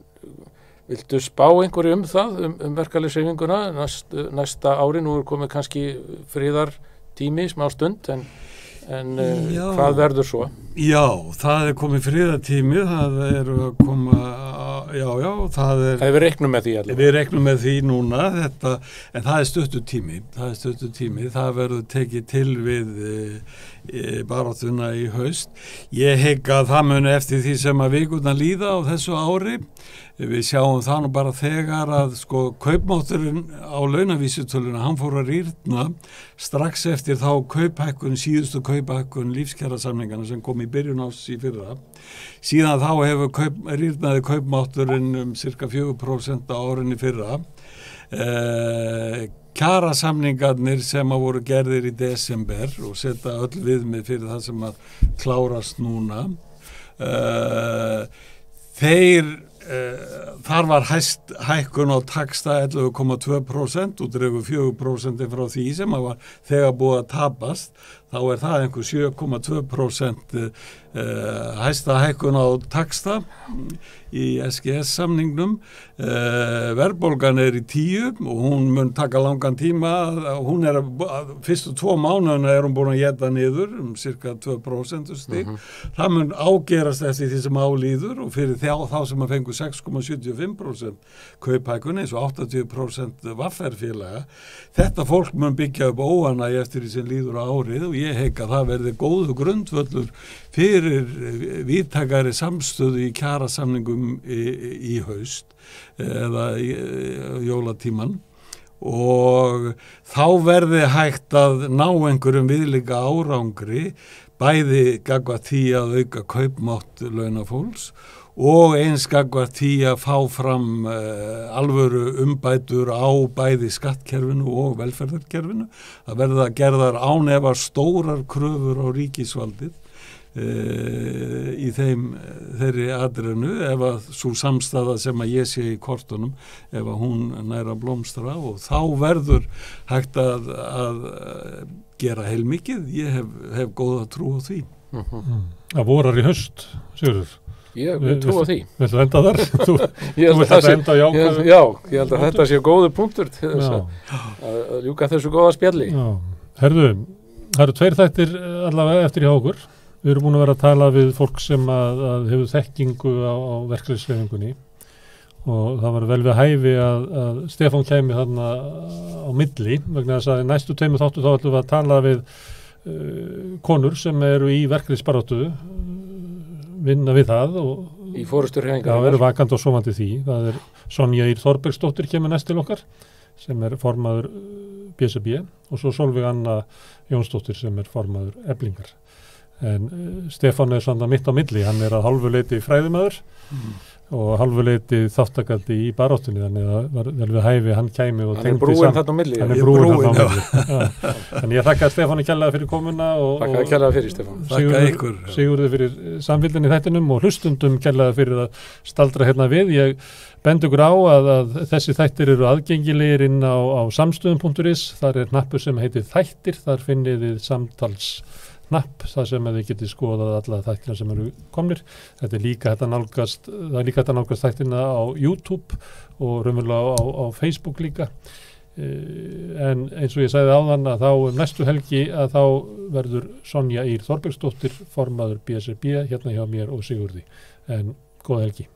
viltu spá einhverju það verkalýðshreyfinguna næsta ári, nú er komið kannski friðartími smá stund en hvað verður svo? Já, það er komið friðartími, það er að koma það er við reiknum með því allavega. Við reiknum með því núna en það er stuttur tími, það verður tekið til við baráttuna í haust. Ég hygg að það muni eftir því sem að vikurnar líða á þessu ári. Við sjáum það nú bara þegar að kaupmátturinn á launavísitöluna, hann fór að rýrna strax eftir þá síðustu kauphækkun lífskjarasamningana sem kom í byrjun árs í fyrra. Síðan þá hefur rýrnaði kaupmátturinn cirka 4% á árinni fyrra. Kjarasamningarnir sem að voru gerðir í desember og setja öll viðmið fyrir það sem að klárast núna, þar var hækkun á taxta 11,2% og dregur 4% frá því sem að var þegar búið að tapast, þá er það einhver 7,2% hæsta hækkun á taxta í SGS-samningnum. Verðbólgan er í 10 og hún mun taka langan tíma, hún fyrstu 2 mánuðina er hún búin að éta niður cirka 2% stig. Það mun ágerast eftir því sem álíður og fyrir þá sem að fengu 6,75% kauphækkun eins og 80% vafferfélaga. Þetta fólk mun byggja upp óanægi eftir því sem líður á árið og ég hygg að það verði góðu grundvöllur fyrir víðtækari samstöðu í kjarasamningum í haust eða jólatíman og þá verði hægt að ná einhverjum viðlíka árangri bæði gagnvart því að auka kaupmátt launafólks og eins gagnvart því að fá fram alvöru umbætur á bæði skattkerfinu og velferðarkerfinu. Það verða gerðar án efa stórar kröfur á ríkisvaldið í þeirri atriðinu ef að svo samstaða sem að ég sé í kortunum, ef að hún næra blómstra og þá verður hægt að gera heilmikið. Ég hef góða trú á því. Það vorar í haust, Sigurður. Ég trú á því. Viltu enda þar? Þú vilt þetta enda á jákvæðu? Já, ég held að þetta sé góður punktur til þess að ljúka þessu góða spjalli. Já. Herðu, það eru 2 þættir allavega eftir hjá okkur. Við erum búin að vera að tala við fólk sem að hefur þekkingu á verkalýðshreyfingunni og það var vel við hæfi að Stefán kæmi þarna á milli vegna þess að í næstu 2 þáttum þá ætlum við að tala við konur sem eru í verkalýðsbaráttu, vinna við það og í forysturhreyfingar. Já, eru vakandi og sofandi því. Það er Sonja Ýr Þorbergsdóttir kemur næst til okkar sem er formaður BSB og svo Sólveig Anna Jónsdóttir sem er formaður Eflingar. En Stefán er svona mitt á milli, hann er að hálfu leyti fræðimaður og hálfu leyti þáttakandi í baráttunni, þannig að vel við hæfi hann kæmi og tengdi brúin þarna á milli. Hann er brúin þarna á milli. Þannig ég þakka Stefáni kærlega fyrir komuna og þakka kærlega fyrir Stefán. Þakka ykkur. Sigurði fyrir samfylgdinni í þættinum og hlustundum kærlega fyrir að staldra hérna við. Ég bendi ykkur á að þessi þættir eru aðgengilegir inn á samstöðum.is. Þar er hnappur sem heitir þættir, þar finnið þið samtalshnapp, það sem þið getið skoðað alla þættina sem eru komnir. Þetta er líka hægt að nálgast þættina á YouTube og raunverulega á Facebook líka. En eins og ég sagði áðan að þá næstu helgi að þá verður Sonja Ýr Þorbergsdóttir formaður BSB hérna hjá mér og Sigurði. En góða helgi.